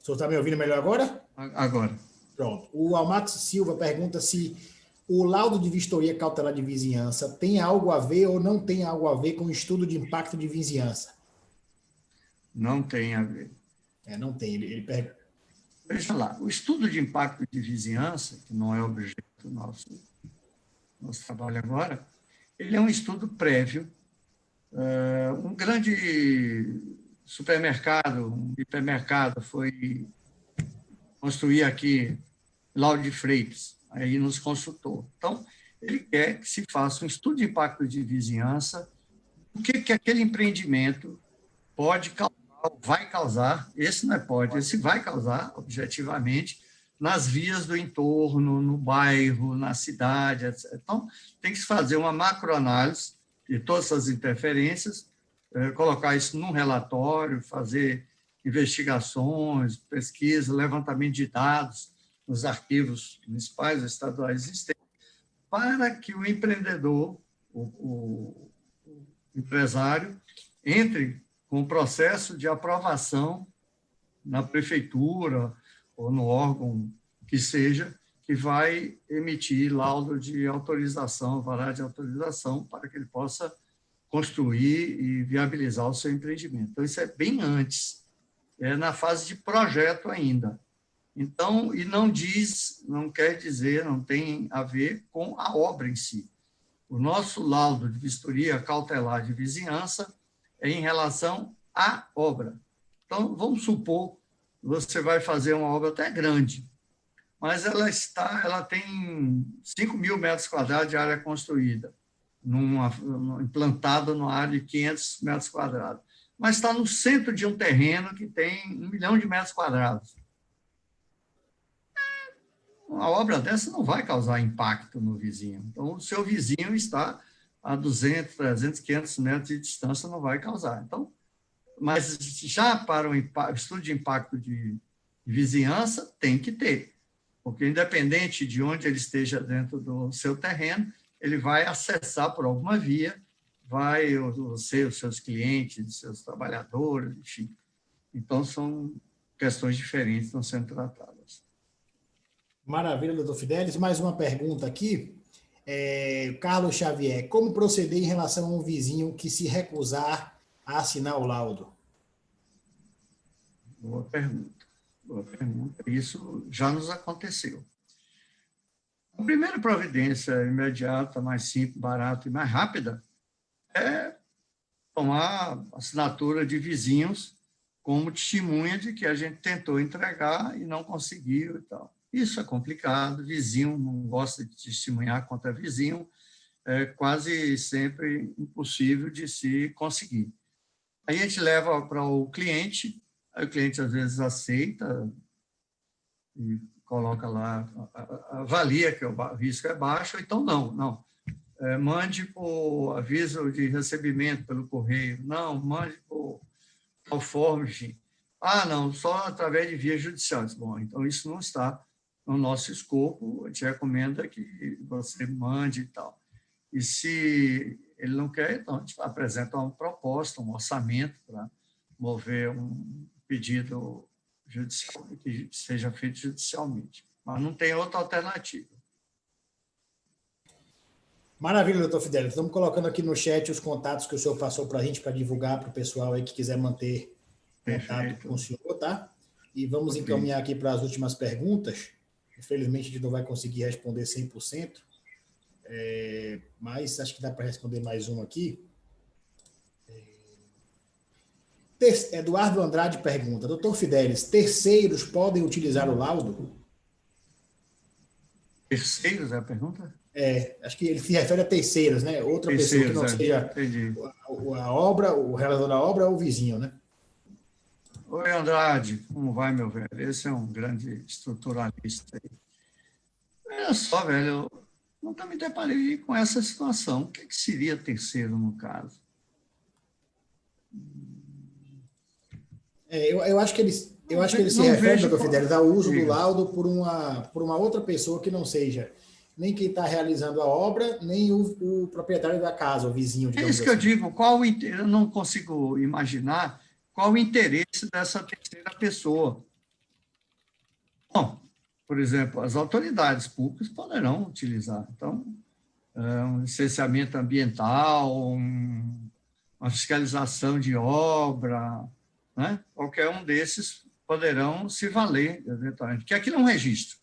O senhor está me ouvindo melhor agora? Agora. Pronto. O Almax Silva pergunta se o laudo de vistoria cautelar de vizinhança tem algo a ver ou não tem algo a ver com o estudo de impacto de vizinhança. Não tem a ver. Não tem. Ele pergunta. Veja lá, o estudo de impacto de vizinhança, que não é objeto do nosso trabalho agora, ele é um estudo prévio. Um grande supermercado, um hipermercado foi construir aqui Lauro de Freitas, aí nos consultou. Então, ele quer que se faça um estudo de impacto de vizinhança, o que aquele empreendimento pode causar, vai causar, esse não é pode, esse vai causar, objetivamente, nas vias do entorno, no bairro, na cidade, etc. Então, tem que se fazer uma macroanálise de todas essas interferências, colocar isso num relatório, fazer investigações, pesquisa, levantamento de dados nos arquivos municipais, estaduais existentes, para que o empreendedor, o empresário, entre com o processo de aprovação na prefeitura ou no órgão que seja, que vai emitir laudo de autorização, alvará de autorização, para que ele possa construir e viabilizar o seu empreendimento. Então, isso é bem antes, é na fase de projeto ainda. Então, e não quer dizer, não tem a ver com a obra em si. O nosso laudo de vistoria cautelar de vizinhança é em relação à obra. Então, vamos supor que você vai fazer uma obra até grande, mas ela tem 5.000 metros quadrados de área construída, implantada numa área de 500 metros quadrados, mas está no centro de um terreno que tem 1 milhão de metros quadrados. Uma obra dessa não vai causar impacto no vizinho. Então, o seu vizinho está a 200, 300, 500 metros de distância, não vai causar. Então, mas já para o estudo de impacto de vizinhança, tem que ter, porque independente de onde ele esteja dentro do seu terreno, ele vai acessar por alguma via, você, os seus clientes, os seus trabalhadores, enfim. Então, são questões diferentes que estão sendo tratadas. Maravilha, doutor Fidelis. Mais uma pergunta aqui. Carlos Xavier, como proceder em relação a um vizinho que se recusar a assinar o laudo? Boa pergunta. Boa pergunta. Isso já nos aconteceu. A primeira providência imediata, mais simples, barata e mais rápida é tomar assinatura de vizinhos como testemunha de que a gente tentou entregar e não conseguiu e tal. Isso é complicado, vizinho não gosta de testemunhar contra vizinho, é quase sempre impossível de se conseguir. Aí a gente leva para o cliente, aí o cliente às vezes aceita e coloca lá, avalia que o risco é baixo, então não. Mande por aviso de recebimento pelo correio, não, mande por tal forma, enfim. Não, só através de via judicial. Bom, então isso não está no nosso escopo, a gente recomenda que você mande e tal. E se ele não quer, então a gente apresenta uma proposta, um orçamento para mover um pedido judicial que seja feito judicialmente. Mas não tem outra alternativa. Maravilha, doutor Fidelis. Estamos colocando aqui no chat os contatos que o senhor passou para a gente, para divulgar para o pessoal aí que quiser manter contato com o senhor, tá? E vamos encaminhar aqui para as últimas perguntas. Infelizmente, a gente não vai conseguir responder 100%, mas acho que dá para responder mais uma aqui. Eduardo Andrade pergunta, doutor Fidelis, terceiros podem utilizar o laudo? Terceiros é a pergunta? Acho que ele se refere a terceiros, né? Outra pessoa que não seja a obra, o realizador da obra ou o vizinho, né? Oi, Andrade, como vai, meu velho? Esse é um grande estruturalista aí. Olha só, velho, eu nunca me deparei com essa situação. O que seria terceiro no caso? Eu acho que ele se Não refere, vejo. doutor Fidelis, ao uso do Diga. laudo por uma outra pessoa que não seja nem quem está realizando a obra, nem o proprietário da casa, o vizinho, É digamos isso que eu assim. digo, eu não consigo imaginar qual o interesse dessa terceira pessoa. Bom, por exemplo, as autoridades públicas poderão utilizar. Então, um licenciamento ambiental, uma fiscalização de obra, né? Qualquer um desses poderão se valer, eventualmente, porque aquilo é um registro.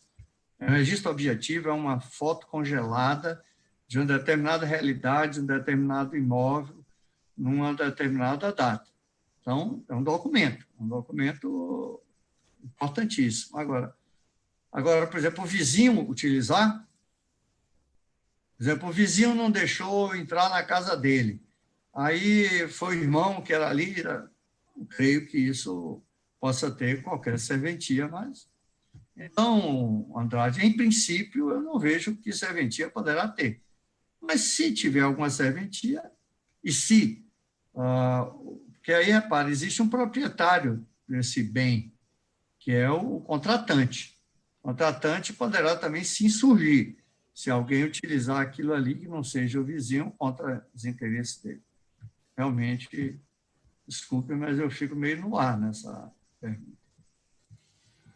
Um registro objetivo é uma foto congelada de uma determinada realidade, de um determinado imóvel, numa determinada data. Então, é um documento importantíssimo. Agora, por exemplo, o vizinho utilizar, por exemplo, o vizinho não deixou entrar na casa dele. Aí foi o irmão que era ali, eu creio que isso possa ter qualquer serventia, mas... Então, Andrade, em princípio, eu não vejo que serventia poderá ter. Mas se tiver alguma serventia, e se... porque aí, repara, existe um proprietário desse bem, que é o contratante. O contratante poderá também se insurgir, se alguém utilizar aquilo ali que não seja o vizinho contra os interesses dele. Realmente, desculpe, mas eu fico meio no ar nessa pergunta.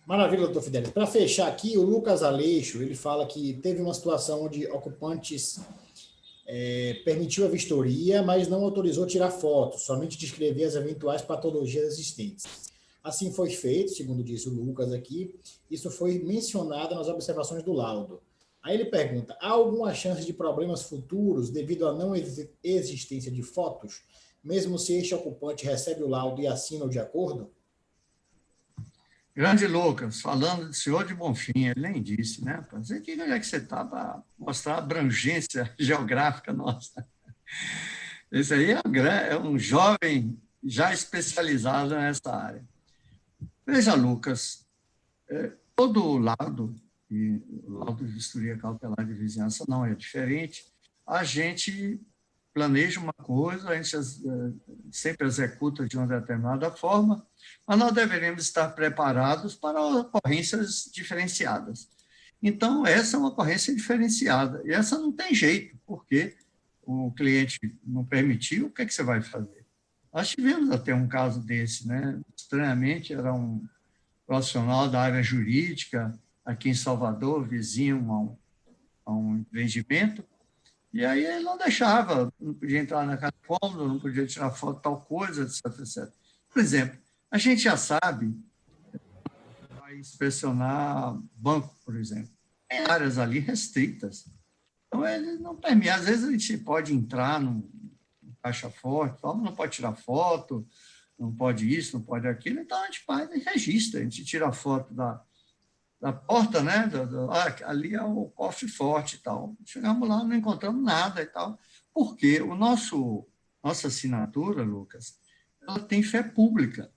Maravilha, doutor Fidelis. Para fechar aqui, o Lucas Aleixo, ele fala que teve uma situação onde ocupantes permitiu a vistoria, mas não autorizou tirar fotos, somente descrever as eventuais patologias existentes. Assim foi feito, segundo disse o Lucas aqui, isso foi mencionado nas observações do laudo. Aí ele pergunta, há alguma chance de problemas futuros devido à não existência de fotos, mesmo se este ocupante recebe o laudo e assina o de acordo? Grande Lucas, falando do senhor de Bonfim, ele nem disse, né? Para dizer que onde é que você está para mostrar a abrangência geográfica nossa. Esse aí é um jovem já especializado nessa área. Veja, Lucas, todo laudo, e o laudo de vistoria cautelar de vizinhança não é diferente, a gente planeja uma coisa, a gente sempre executa de uma determinada forma, mas nós deveremos estar preparados para ocorrências diferenciadas. Então, essa é uma ocorrência diferenciada, e essa não tem jeito, porque o cliente não permitiu, o que é que você vai fazer? Nós tivemos até um caso desse, né? Estranhamente, era um profissional da área jurídica, aqui em Salvador, vizinho a um empreendimento, e aí ele não deixava, não podia entrar na casa cômoda, não podia tirar foto de tal coisa, etc, etc. Por exemplo, a gente já sabe, vai inspecionar banco, por exemplo, tem áreas ali restritas. Então, ele não permite. Às vezes, a gente pode entrar no caixa forte, não pode tirar foto, não pode isso, não pode aquilo, então a gente faz e registra, a gente tira a foto da porta, né? Ali é o cofre forte e tal. Chegamos lá, não encontramos nada e tal, porque nossa assinatura, Lucas, ela tem fé pública.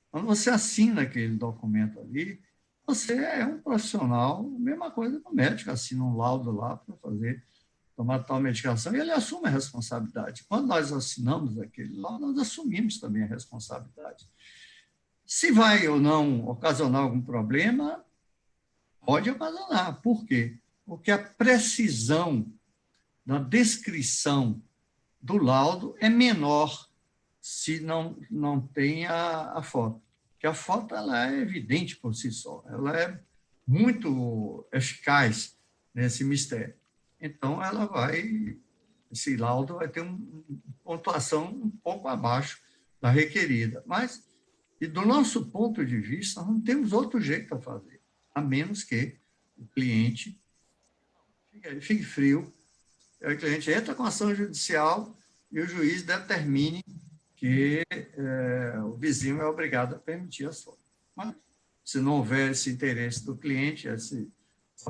Quando você assina aquele documento ali, você é um profissional, mesma coisa que o médico assina um laudo lá para tomar tal medicação, e ele assume a responsabilidade. Quando nós assinamos aquele laudo, nós assumimos também a responsabilidade. Se vai ou não ocasionar algum problema, pode ocasionar. Por quê? Porque a precisão da descrição do laudo é menor se não tem a foto. Porque a foto ela é evidente por si só, ela é muito eficaz nesse mistério. Então, esse laudo vai ter uma pontuação um pouco abaixo da requerida. Mas, e do nosso ponto de vista, nós não temos outro jeito a fazer, a menos que o cliente fique frio, o cliente entra com ação judicial e o juiz determine que o vizinho é obrigado a permitir as fotos. Mas, se não houver esse interesse do cliente, essa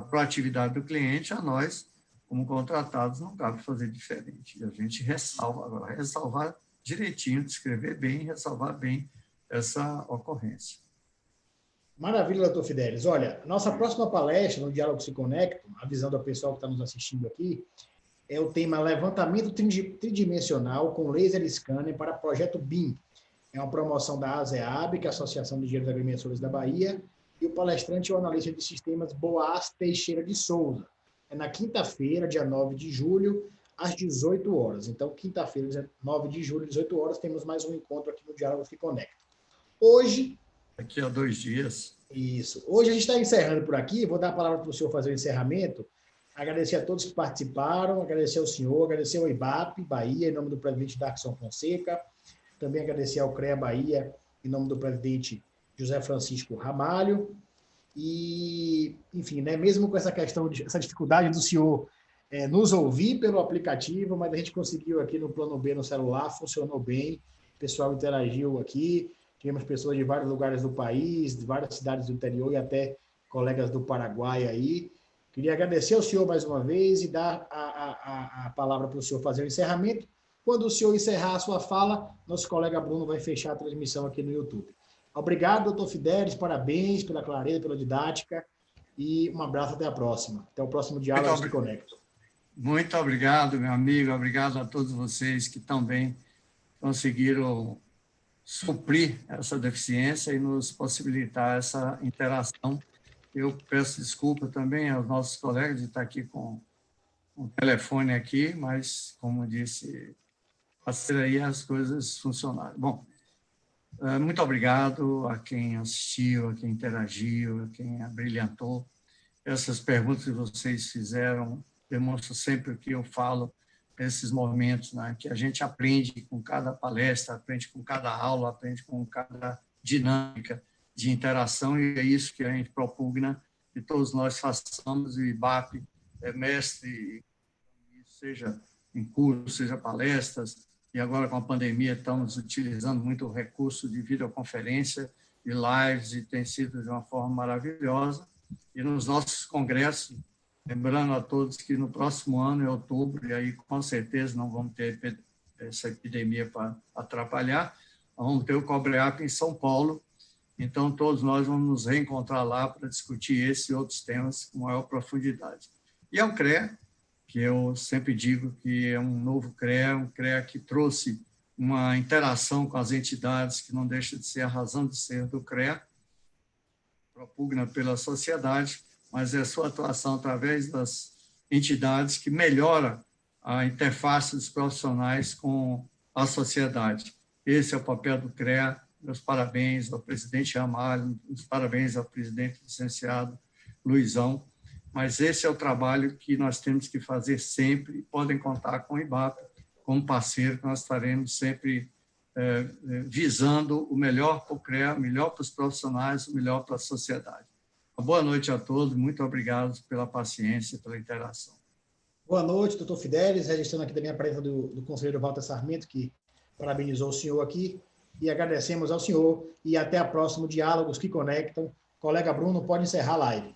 proatividade do cliente, a nós, como contratados, não cabe fazer diferente. E a gente ressalva, agora, ressalvar direitinho, descrever bem, ressalvar bem essa ocorrência. Maravilha, doutor Fidelis. Olha, nossa próxima palestra no Diálogo Se Conectam, avisando ao pessoal que está nos assistindo aqui, é o tema levantamento tridimensional com laser scanner para projeto BIM. É uma promoção da ASEAB, que é a Associação de Engenheiros Agrimensores da Bahia, e o palestrante é o analista de sistemas Boaz Teixeira de Souza. É na quinta-feira, dia 9 de julho, às 18 horas. Então, quinta-feira, dia 9 de julho, às 18 horas, temos mais um encontro aqui no Diálogo Se Conecta. Hoje... Daqui a 2 dias. Isso. Hoje a gente está encerrando por aqui, vou dar a palavra para o senhor fazer o encerramento. Agradecer a todos que participaram, agradecer ao senhor, agradecer ao IBAP Bahia, em nome do presidente Darkson Fonseca, também agradecer ao CREA Bahia, em nome do presidente José Francisco Ramalho, e, enfim, né, mesmo com essa questão, essa dificuldade do senhor nos ouvir pelo aplicativo, mas a gente conseguiu aqui no plano B no celular, funcionou bem, o pessoal interagiu aqui, tivemos pessoas de vários lugares do país, de várias cidades do interior e até colegas do Paraguai aí. Queria agradecer ao senhor mais uma vez e dar a palavra para o senhor fazer o encerramento. Quando o senhor encerrar a sua fala, nosso colega Bruno vai fechar a transmissão aqui no YouTube. Obrigado, doutor Fidelis, parabéns pela clareza, pela didática, e um abraço, até a próxima. Até o próximo Diálogo Se Conectam. Muito obrigado, meu amigo, obrigado a todos vocês que também conseguiram suprir essa deficiência e nos possibilitar essa interação. Eu peço desculpa também aos nossos colegas de estar aqui com o telefone aqui, mas, como disse, fazer aí as coisas funcionarem. Bom, muito obrigado a quem assistiu, a quem interagiu, a quem abrilhantou. Essas perguntas que vocês fizeram demonstram sempre o que eu falo nesses momentos, né, que a gente aprende com cada palestra, aprende com cada aula, aprende com cada dinâmica de interação, e é isso que a gente propugna que todos nós façamos. O IBAP é mestre, seja em cursos, seja palestras, e agora com a pandemia estamos utilizando muito o recurso de videoconferência e lives, e tem sido de uma forma maravilhosa. E nos nossos congressos, lembrando a todos que no próximo ano, em outubro, e aí com certeza não vamos ter essa epidemia para atrapalhar, vamos ter o COBREAP em São Paulo. Então, todos nós vamos nos reencontrar lá para discutir esse e outros temas com maior profundidade. E é o CREA, que eu sempre digo que é um novo CREA, um CREA que trouxe uma interação com as entidades que não deixa de ser a razão de ser do CREA, propugna pela sociedade, mas é a sua atuação através das entidades que melhora a interface dos profissionais com a sociedade. Esse é o papel do CREA. Meus parabéns ao presidente Ramalho, meus parabéns ao presidente licenciado Luizão, mas esse é o trabalho que nós temos que fazer sempre, e podem contar com o IBAP como parceiro, que nós estaremos sempre visando o melhor para o CREA, o melhor para os profissionais, o melhor para a sociedade. Uma boa noite a todos, muito obrigado pela paciência, pela interação. Boa noite, doutor Fidelis, registrando aqui também a presença do conselheiro Walter Sarmento, que parabenizou o senhor aqui, e agradecemos ao senhor, e até a próxima Diálogos que Conectam. Colega Bruno, pode encerrar a live.